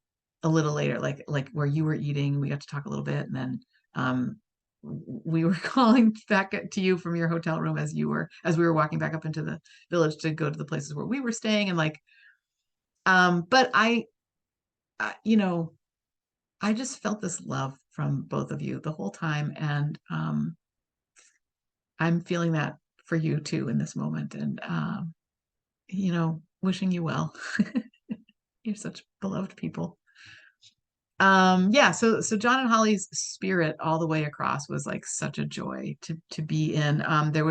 a little later, like where you were eating. We got to talk a little bit, and then we were calling back to you from your hotel room as we were walking back up into the village to go to the places where we were staying. And like, but I just felt this love from both of you the whole time, and I'm feeling that for you too in this moment. And wishing you well. You're such beloved people. Yeah, so John and Holly's spirit all the way across was like such a joy to be in. There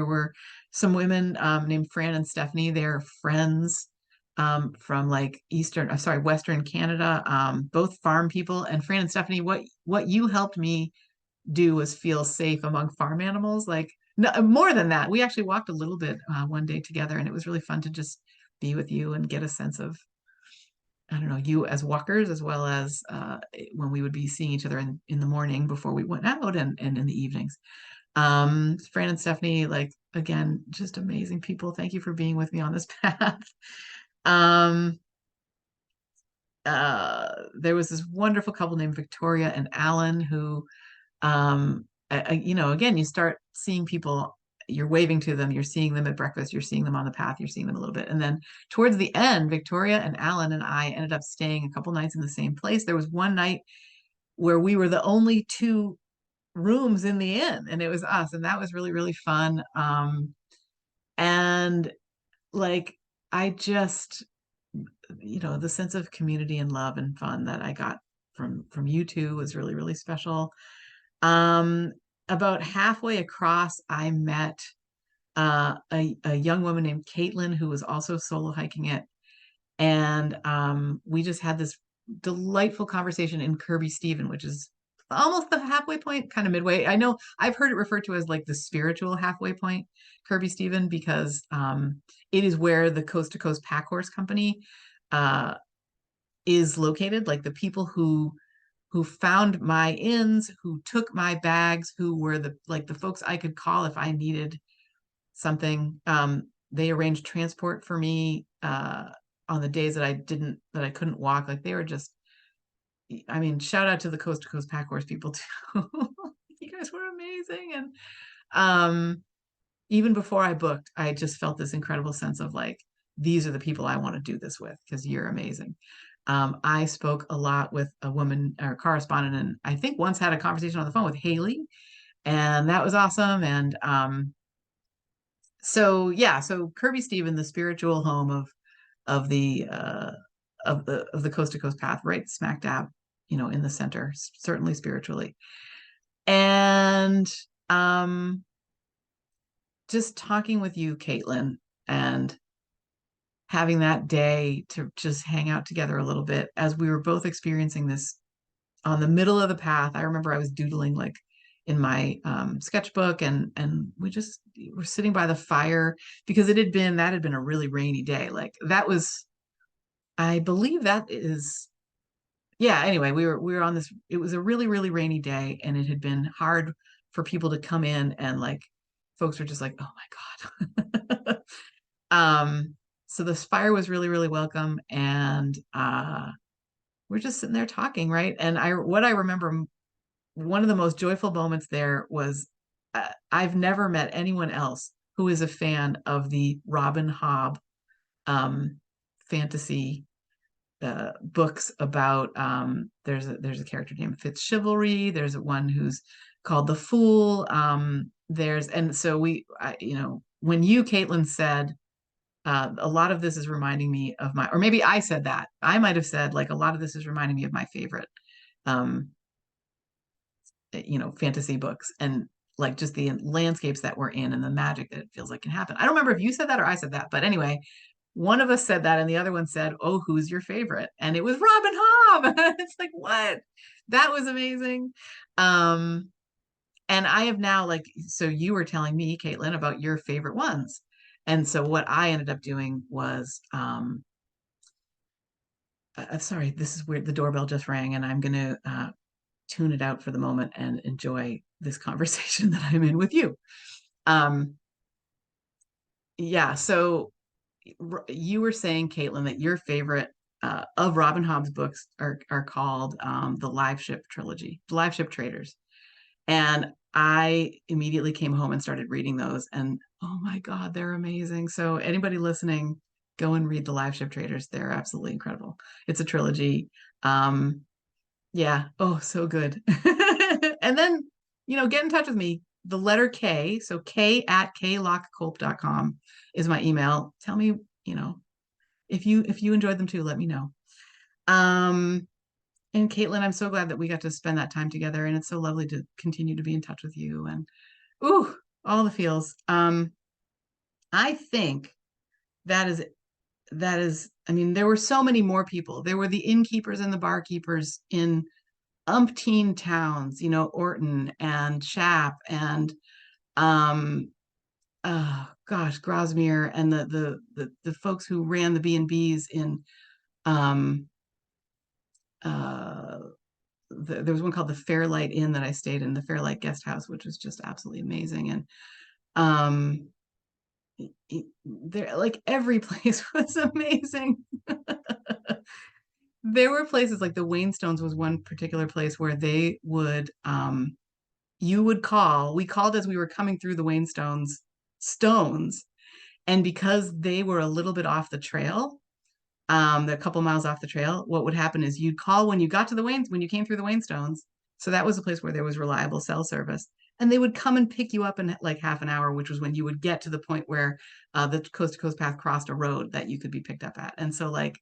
were some women named Fran and Stephanie. They're friends from like Western Canada, both farm people. And Fran and Stephanie, what you helped me do was feel safe among farm animals. Like, no, more than that, we actually walked a little bit one day together, and it was really fun to just be with you and get a sense of, I don't know, you as walkers, as well as when we would be seeing each other in the morning before we went out, and in the evenings. Fran and Stephanie, like, again, just amazing people. Thank you for being with me on this path. Um, there was this wonderful couple named Victoria and Alan who, again, you start seeing people, you're waving to them, you're seeing them at breakfast, you're seeing them on the path, you're seeing them a little bit. And then towards the end, Victoria and Alan and I ended up staying a couple nights in the same place. There was one night where we were the only two rooms in the inn, and it was us. And that was really, really fun. And like, I just, the sense of community and love and fun that I got from you two was really, really special. Um, about halfway across, I met a young woman named Caitlin who was also solo hiking it. And we just had this delightful conversation in Kirby Stephen, which is almost the halfway point, kind of midway. I know I've heard it referred to as like the spiritual halfway point, Kirby Stephen, because it is where the Coast to Coast Pack Horse Company uh, is located. Like the people who found my inns, who took my bags, who were the folks I could call if I needed something. They arranged transport for me on the days that I couldn't walk. Like they were just, I mean, shout out to the Coast to Coast Pack Horse people too. You guys were amazing. And um, even before I booked, I just felt this incredible sense of like, these are the people I want to do this with because you're amazing. I spoke a lot with a woman or correspondent, and I think once had a conversation on the phone with Haley, and that was awesome. And so yeah, so Kirby Stephen, the spiritual home of the of the Coast to Coast Path, right smack dab, in the center, certainly spiritually. And um, just talking with you, Caitlin, and having that day to just hang out together a little bit as we were both experiencing this on the middle of the path. I remember I was doodling like in my sketchbook, and we just were sitting by the fire because that had been a really rainy day. Like that was, I believe that is, yeah. Anyway, we were on this. It was a really really rainy day, and it had been hard for people to come in, and like folks were just like, oh my god. um, so this fire was really really welcome, and we're just sitting there talking, right? And what I remember, one of the most joyful moments there was I've never met anyone else who is a fan of the Robin Hobb um, fantasy books about there's a character named Fitzchivalry. There's one who's called the Fool. There's and so when you, Caitlin, said a lot of this is reminding me of my, or maybe I said that I might have said like a lot of this is reminding me of my favorite um, fantasy books, and like just the landscapes that we're in and the magic that it feels like can happen. I don't remember if you said that or I said that, but anyway, one of us said that and the other one said, oh, who's your favorite? And it was Robin Hobb. It's like, what? That was amazing. um and I have now, like, so you were telling me, Caitlin, about your favorite ones, and so what I ended up doing was sorry, this is weird, the doorbell just rang, and I'm going to tune it out for the moment and enjoy this conversation that I'm in with you. Um, yeah, so you were saying, Caitlin, that your favorite of Robin Hobb's books are called the Live Ship trilogy, the Live Ship Traders, and I immediately came home and started reading those, and oh my God, they're amazing. So anybody listening, go and read the Live Ship Traders. They're absolutely incredible. It's a trilogy. Um, yeah. Oh, so good. And then, get in touch with me. The letter K, so k@klockculp.com is my email. Tell me, if you enjoyed them too, let me know. Um, and Caitlin, I'm so glad that we got to spend that time together, and it's so lovely to continue to be in touch with you. And ooh, all the feels. I think that is, I mean, there were so many more people. There were the innkeepers and the barkeepers in umpteen towns, Orton and Shap and um gosh, Grosmere, and the folks who ran the B&Bs in um uh there was one called the Fairlight Inn that I stayed in, the Fairlight Guest House, which was just absolutely amazing. And um there, like, every place was amazing. There were places like the Wainstones was one particular place where they would you would call, we called as we were coming through the Wainstones stones. And because they were a little bit off the trail, they're a couple miles off the trail, what would happen is you'd call when you got to when you came through the Wainstones. So that was a place where there was reliable cell service. And they would come and pick you up in like half an hour, which was when you would get to the point where the Coast to Coast Path crossed a road that you could be picked up at. And so, like,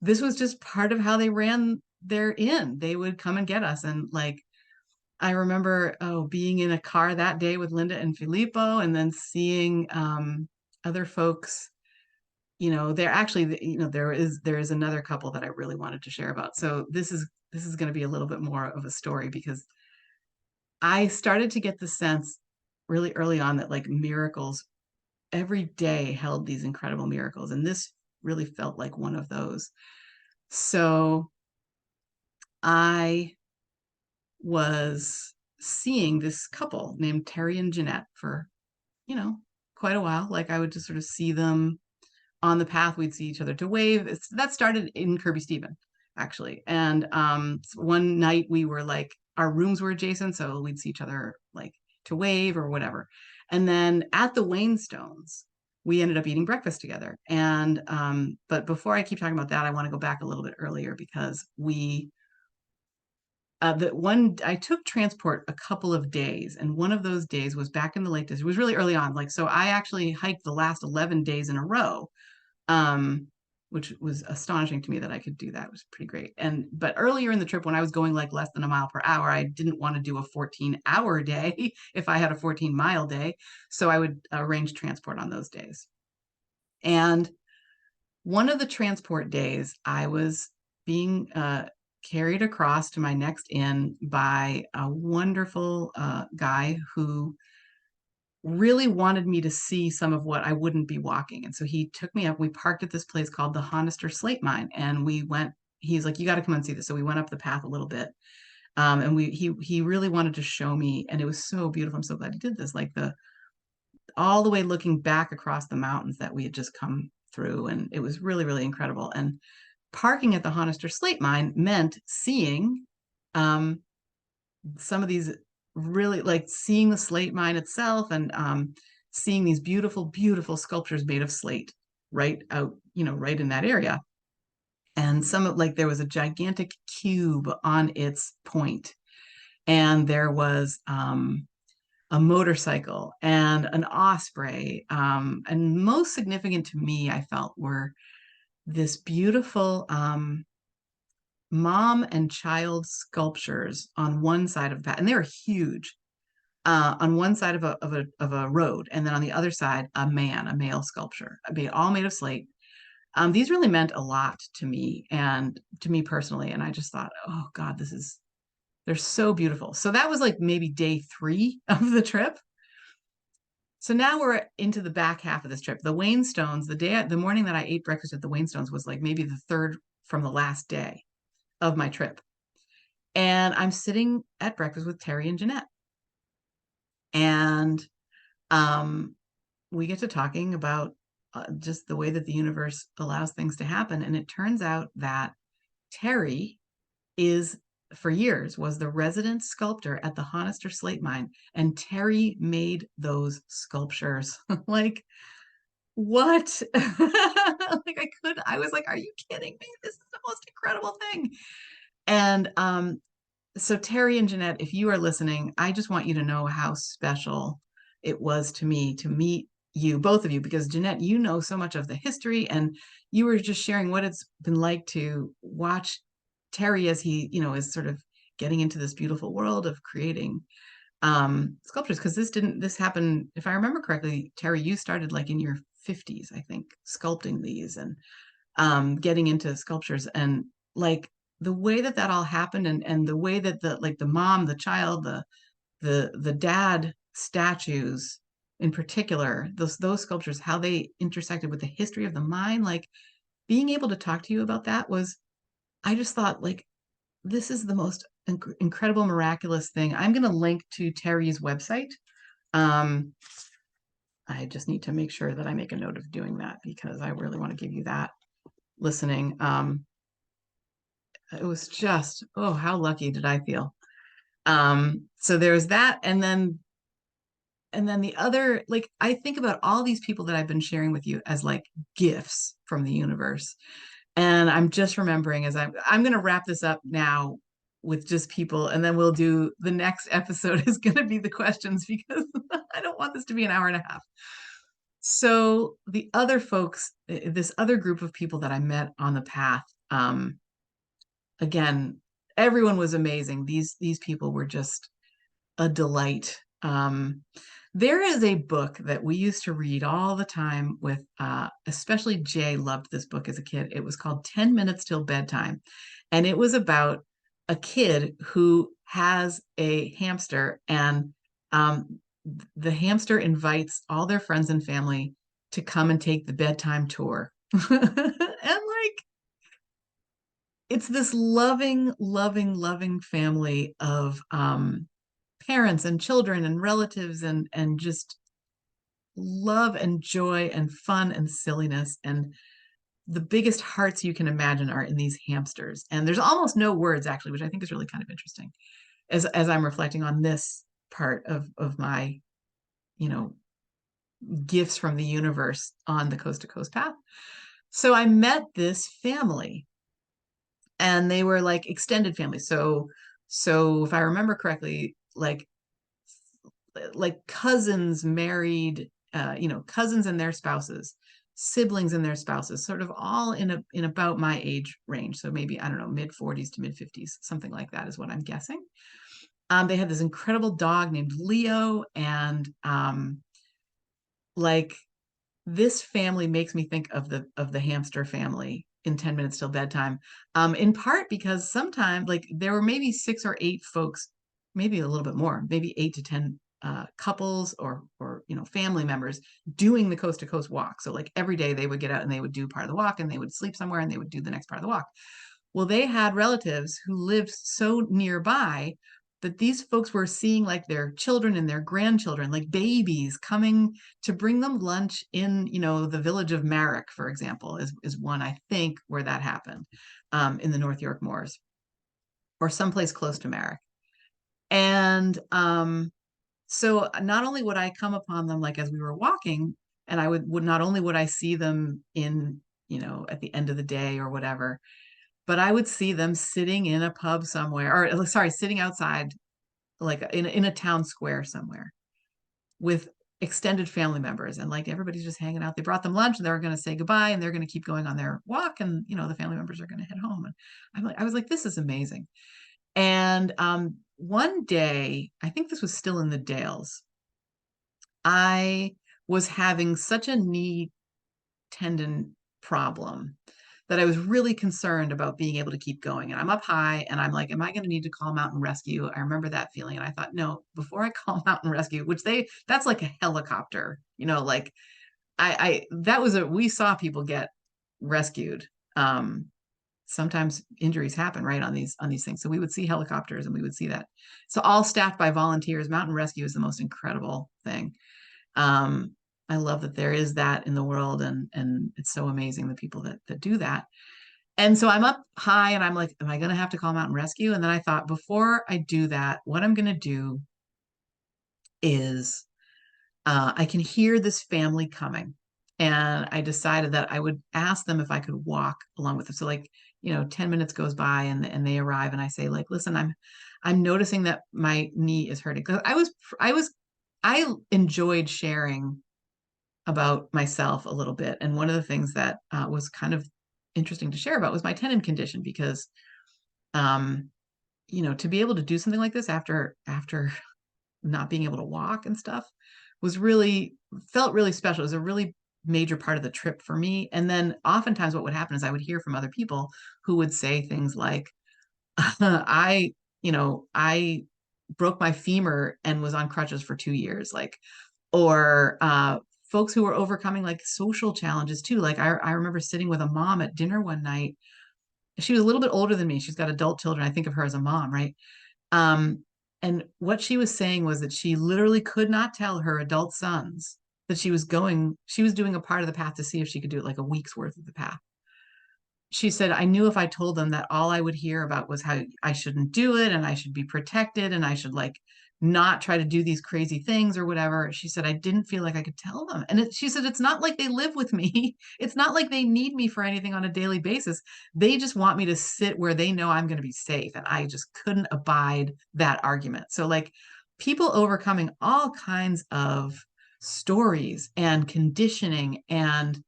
this was just part of how they ran their inn. They would come and get us. And like, I remember, being in a car that day with Linda and Filippo, and then seeing other folks. They're actually, there is another couple that I really wanted to share about. So this is going to be a little bit more of a story because I started to get the sense really early on that like miracles every day held these incredible miracles. And this really felt like one of those. So I was seeing this couple named Terry and Jeanette for, you know, quite a while. Like I would just sort of see them on the path. We'd see each other to wave. That started in Kirby Stephen, actually. And one night we were like, our rooms were adjacent, so we'd see each other like to wave or whatever. And then at the Wainstones, we ended up eating breakfast together. And but before I keep talking about that, I want to go back a little bit earlier because we the one I took transport a couple of days, and one of those days was back in the Lake District. It was really early on, like so. I actually hiked the last 11 days in a row, um, which was astonishing to me that I could do that. It was pretty great. And but earlier in the trip, when I was going like less than a mile per hour, I didn't want to do a 14-hour day if I had a 14-mile day, so I would arrange transport on those days. And one of the transport days, I was being carried across to my next inn by a wonderful guy who really wanted me to see some of what I wouldn't be walking. And so he took me up. We parked at this place called the Honister Slate Mine, and we went. He's like, "You got to come and see this." So we went up the path a little bit, and he really wanted to show me, and it was so beautiful. I'm so glad he did this. Like the all the way looking back across the mountains that we had just come through, and it was really really incredible. And parking at the Honister Slate Mine meant seeing um, some of these really like seeing the slate mine itself and seeing these beautiful, beautiful sculptures made of slate right out, right in that area. And some of like there was a gigantic cube on its point, and there was a motorcycle and an osprey. And most significant to me, I felt, were this beautiful mom and child sculptures on one side of the path, and they were huge. On one side of a road, and then on the other side, a male sculpture, all made of slate. These really meant a lot to me and to me personally, and I just thought, oh God, they're so beautiful. So that was like maybe day 3 of the trip. So now we're into the back half of this trip. The Wainstones, the morning that I ate breakfast at the Wainstones was like maybe the third from the last day of my trip. And I'm sitting at breakfast with Terry and Jeanette. And um, we get to talking about just the way that the universe allows things to happen. And it turns out that Terry is, for years, was the resident sculptor at the Honister Slate Mine. And Terry made those sculptures. Like, what? I was like, are you kidding me? This is the most incredible thing. And so Terry and Jeanette, if you are listening, I just want you to know how special it was to me to meet you, both of you, because Jeanette, you know so much of the history, and you were just sharing what it's been like to watch Terry as he, is sort of getting into this beautiful world of creating sculptures. Because this happened, if I remember correctly, Terry, you started like in your 50s, I think, sculpting these and getting into sculptures, and like the way that all happened, and the way that the mom, the child, the dad statues in particular, those sculptures, how they intersected with the history of the mine, like being able to talk to you about that was, I just thought like this is the most incredible, miraculous thing. I'm going to link to Terry's website. um I just need to make sure that I make a note of doing that because I really want to give you that listening. It was just, oh, how lucky did I feel. So there's that. And then the other, like, I think about all these people that I've been sharing with you as like gifts from the universe. And I'm just remembering as I'm going to wrap this up now with just people, and then we'll do the next episode is going to be the questions because I don't want this to be an hour and a half. So the other folks, this other group of people that I met on the path, again, everyone was amazing. These people were just a delight. There is a book that we used to read all the time with, especially Jay loved this book as a kid. It was called 10 Minutes Till Bedtime. And it was about a kid who has a hamster, and um, the hamster invites all their friends and family to come and take the bedtime tour. And like, it's this loving, loving, loving family of parents and children and relatives, and just love and joy and fun and silliness. And the biggest hearts you can imagine are in these hamsters. And there's almost no words, actually, which I think is really kind of interesting as I'm reflecting on this part of my, you know, gifts from the universe on the Coast to Coast path. So I met this family, and they were like extended family. So if I remember correctly, like cousins married, cousins and their spouses, siblings and their spouses, sort of all in about my age range. So maybe, I don't know, mid 40s to mid 50s, something like that is what I'm guessing. They had this incredible dog named Leo, and like, this family makes me think of the hamster family in 10 minutes till bedtime, in part because sometimes, like, there were maybe 6 or 8 folks, maybe a little bit more, maybe 8 to 10 couples, or family members doing the coast to coast walk. So like every day they would get out and they would do part of the walk, and they would sleep somewhere, and they would do the next part of the walk. Well, they had relatives who lived so nearby that these folks were seeing like their children and their grandchildren, like babies, coming to bring them lunch in, the village of Marrick, for example, is one, I think, where that happened, in the North York Moors, or someplace close to Marrick. And so not only would I come upon them like as we were walking, and I would not only would I see them in, at the end of the day or whatever, but I would see them sitting in a pub somewhere, or sorry, sitting outside, like in a town square somewhere with extended family members, and like everybody's just hanging out. They brought them lunch, and they're going to say goodbye, and they're going to keep going on their walk, and the family members are going to head home. And I was like, this is amazing. And one day, I think this was still in the Dales, I was having such a knee tendon problem that I was really concerned about being able to keep going. And I'm up high, and I'm like, am I going to need to call Mountain Rescue? I remember that feeling. And I thought, no, before I call Mountain Rescue, which that's like a helicopter, like we saw people get rescued. Sometimes injuries happen right on these things. So we would see helicopters, and we would see that. So all staffed by volunteers. Mountain Rescue is the most incredible thing. Um, I love that there is that in the world, and it's so amazing, the people that do that. And so I'm up high, and I'm like, am I going to have to call Mountain Rescue? And then I thought, before I do that, what I'm going to do is, I can hear this family coming. And I decided that I would ask them if I could walk along with them. So like, 10 minutes goes by, and they arrive, and I say, like, listen, I'm noticing that my knee is hurting. Because I enjoyed sharing about myself a little bit. And one of the things that was kind of interesting to share about was my tendon condition, because um, to be able to do something like this after not being able to walk and stuff was really felt really special. It was a really major part of the trip for me. And then oftentimes what would happen is I would hear from other people who would say things like, I broke my femur and was on crutches for 2 years, like, or folks who were overcoming like social challenges too. Like I remember sitting with a mom at dinner one night. She was a little bit older than me. She's got adult children. I think of her as a mom, right? Um, and what she was saying was that she literally could not tell her adult sons that she was doing a part of the path to see if she could do it, like a week's worth of the path. She said, I knew if I told them that, all I would hear about was how I shouldn't do it, and I should be protected, and I should like not try to do these crazy things or whatever. She said, I didn't feel like I could tell them. And she said, it's not like they live with me. It's not like they need me for anything on a daily basis. They just want me to sit where they know I'm going to be safe. And I just couldn't abide that argument. So like, people overcoming all kinds of stories and conditioning, and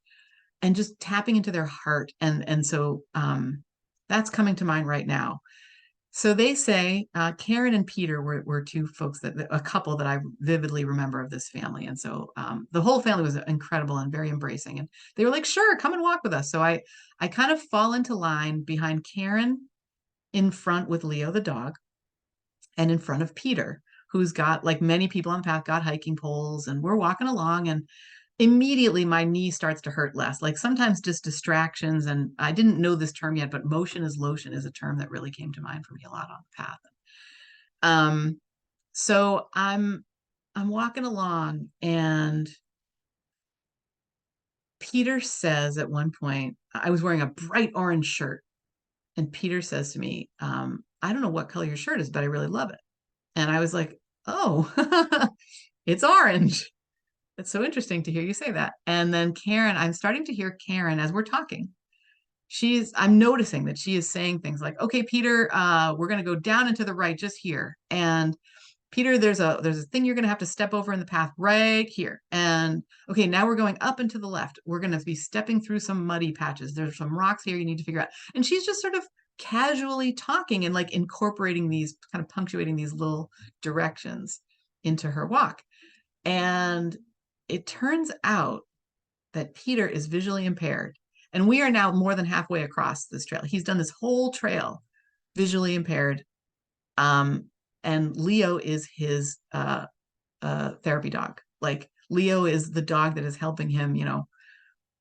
just tapping into their heart. And so that's coming to mind right now. So they say Karen and Peter were 2 folks, a couple that I vividly remember of this family. And so the whole family was incredible and very embracing. And they were like, sure, come and walk with us. So I kind of fall into line behind Karen in front with Leo the dog and in front of Peter, who's got, like many people on the path, got hiking poles, and we're walking along, and immediately my knee starts to hurt less. Like sometimes just distractions, and I didn't know this term yet, but motion is lotion is a term that really came to mind for me a lot on the path. Um, so I'm walking along, and Peter says at one point, I was wearing a bright orange shirt, and Peter says to me, I don't know what color your shirt is, but I really love it. And I was like, oh, it's orange. It's so interesting to hear you say that. And then Karen, I'm starting to hear Karen as we're talking. I'm noticing that she is saying things like, okay, Peter, we're going to go down and to the right just here. And Peter, there's a thing you're going to have to step over in the path right here. And okay, now we're going up and to the left. We're going to be stepping through some muddy patches. There's some rocks here you need to figure out. And she's just sort of casually talking and like incorporating these, kind of punctuating these little directions into her walk. And it turns out that Peter is visually impaired. And we are now more than halfway across this trail. He's done this whole trail visually impaired. And Leo is his therapy dog. Like Leo is the dog that is helping him,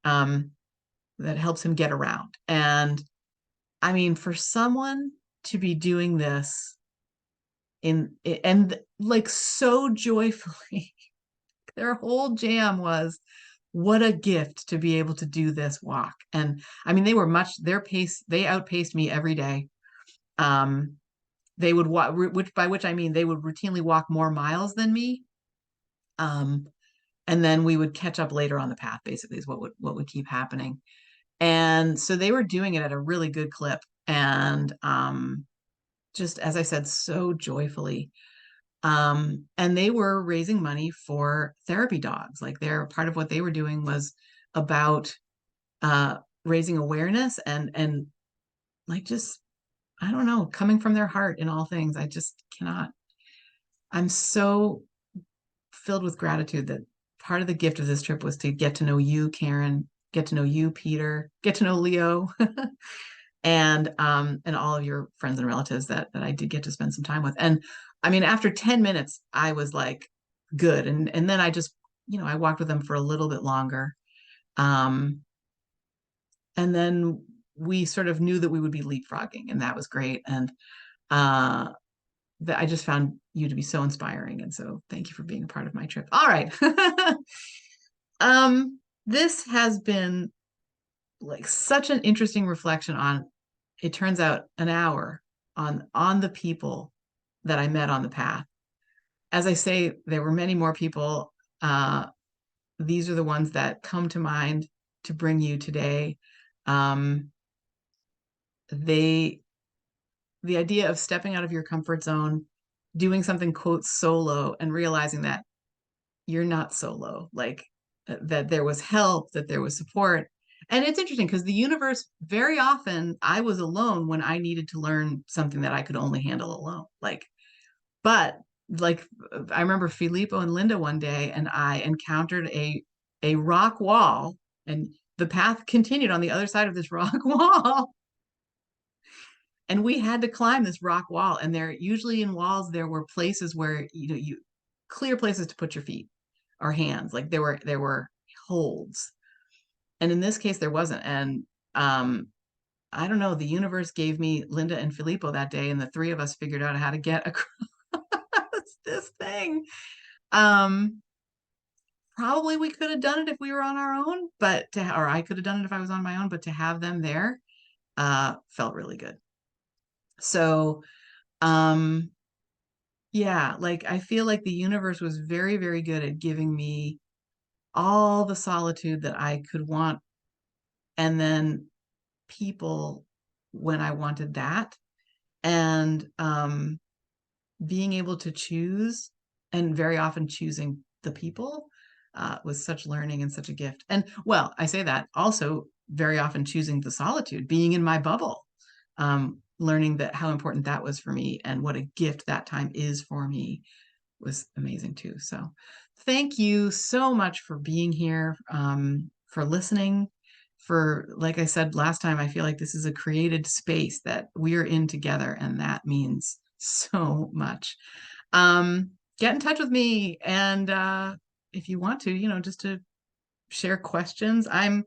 that helps him get around. And I mean, for someone to be doing this and like so joyfully, their whole jam was, what a gift to be able to do this walk. And I mean, their pace, they outpaced me every day. They would walk, by which I mean they would routinely walk more miles than me. And then we would catch up later on the path, basically, is what would keep happening. And so they were doing it at a really good clip. And just as I said, so joyfully. And they were raising money for therapy dogs. Like part of what they were doing was about raising awareness and like just, I don't know, coming from their heart in all things. I just cannot. I'm so filled with gratitude that part of the gift of this trip was to get to know you, Karen, get to know you, Peter, get to know Leo, and all of your friends and relatives that I did get to spend some time with. And I mean, after 10 minutes, I was like, good. And then I just, I walked with them for a little bit longer. And then we sort of knew that we would be leapfrogging, and that was great. And that I just found you to be so inspiring. And so thank you for being a part of my trip. All right. This has been like such an interesting reflection on, it turns out, an hour on the people that I met on the path. As I say, there were many more people. These are the ones that come to mind to bring you today. The idea of stepping out of your comfort zone, doing something, quote, solo, and realizing that you're not solo, like that there was help, that there was support. And it's interesting because the universe, very often I was alone when I needed to learn something that I could only handle alone. But like I remember Filippo and Linda one day, and I encountered a rock wall, and the path continued on the other side of this rock wall. And we had to climb this rock wall. And there, usually in walls, there were places where, you clear places to put your feet or hands. Like there were holds. And in this case, there wasn't. And I don't know, the universe gave me Linda and Filippo that day, and the three of us figured out how to get across this thing. Probably we could have done it if we were on our own, or I could have done it if I was on my own, but to have them there felt really good. So, yeah, like I feel like the universe was very, very good at giving me all the solitude that I could want, and then people when I wanted that, and being able to choose, and very often choosing the people was such learning and such a gift. And well, I say that also very often choosing the solitude, being in my bubble, learning that how important that was for me and what a gift that time is for me was amazing too. So thank you so much for being here, for listening, for, like I said last time, I feel like this is a created space that we're in together, and that means so much. Get in touch with me, and if you want to, just to share questions. I'm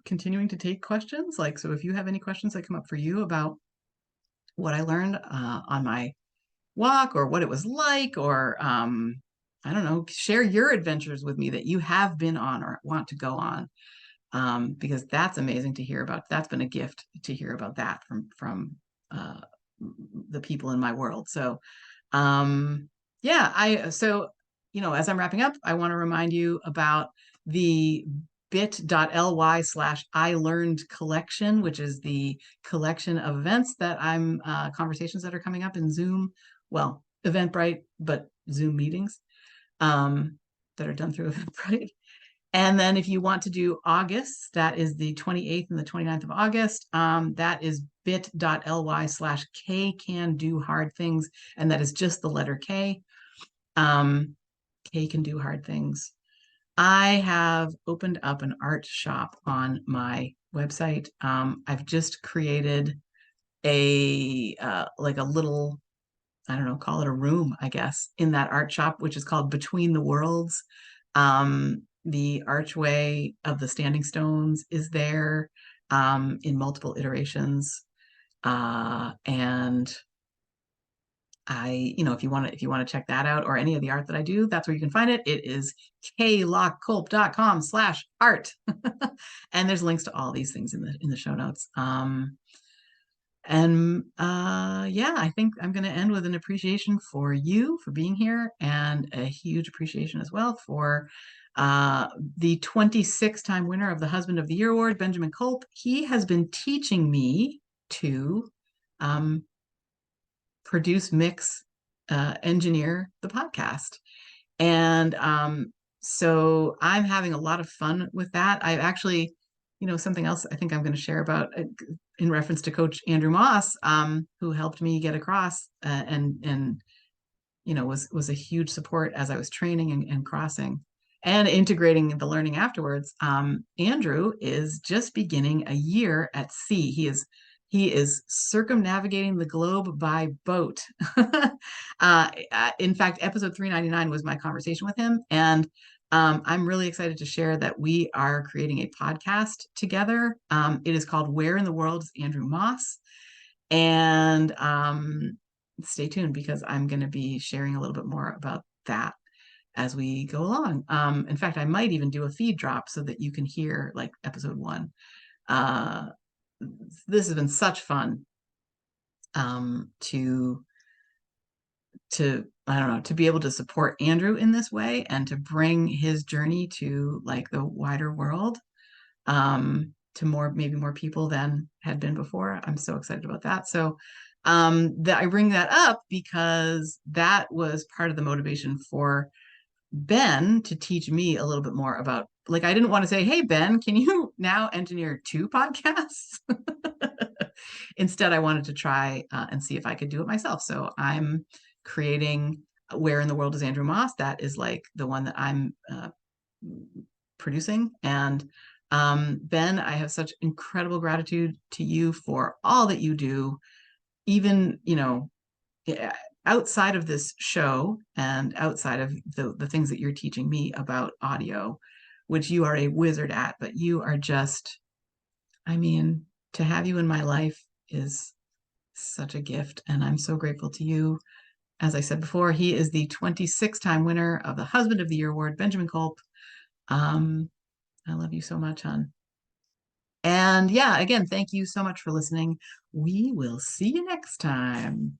continuing to take questions. Like, so if you have any questions that come up for you about what I learned on my walk, or what it was like, or I don't know, share your adventures with me that you have been on or want to go on, because that's amazing to hear about. That's been a gift to hear about that from uh, the people in my world. So yeah, as I'm wrapping up, I want to remind you about the bit.ly/I learned collection, which is the collection of events that I'm conversations that are coming up in Zoom. Well, Eventbrite, but Zoom meetings that are done through Eventbrite. And then if you want to do August, that is the 28th and the 29th of August. That is bit.ly/K can do hard things. And that is just the letter K. K can do hard things. I have opened up an art shop on my website. I've just created like a little, I don't know, call it a room, I guess, in that art shop, which is called Between the Worlds. The archway of the standing stones is there in multiple iterations. And if you want to check that out, or any of the art that I do, that's where you can find it. It is klockculp.com/art. And there's links to all these things in the show notes. Yeah, I think I'm going to end with an appreciation for you for being here, and a huge appreciation as well for the 26-time winner of the Husband of the Year Award, Benjamin Culp. He has been teaching me to produce, mix, engineer the podcast. And so I'm having a lot of fun with that. I've actually, something else I think I'm going to share about in reference to Coach Andrew Moss, who helped me get across and was a huge support as I was training and crossing and integrating the learning afterwards. Andrew is just beginning a year at sea. He is circumnavigating the globe by boat. In fact, episode 399 was my conversation with him. And I'm really excited to share that we are creating a podcast together. It is called Where in the World is Andrew Moss? And stay tuned, because I'm going to be sharing a little bit more about that as we go along. In fact, I might even do a feed drop so that you can hear like episode 1. This has been such fun to I don't know, to be able to support Andrew in this way, and to bring his journey to like the wider world, to maybe more people than had been before. I'm so excited about that. So that I bring that up because that was part of the motivation for Ben to teach me a little bit more about, like, I didn't want to say, hey, Ben, can you now engineer 2 podcasts? Instead, I wanted to try and see if I could do it myself. So I'm creating Where in the World is Andrew Moss? That is like the one that I'm producing. And Ben, I have such incredible gratitude to you for all that you do, even, outside of this show and outside of the things that you're teaching me about audio, which you are a wizard at. But you are just, I mean, to have you in my life is such a gift. And I'm so grateful to you. As I said before, he is the 26-time winner of the Husband of the Year Award, Benjamin Culp. I love you so much, hon. And yeah, again, thank you so much for listening. We will see you next time.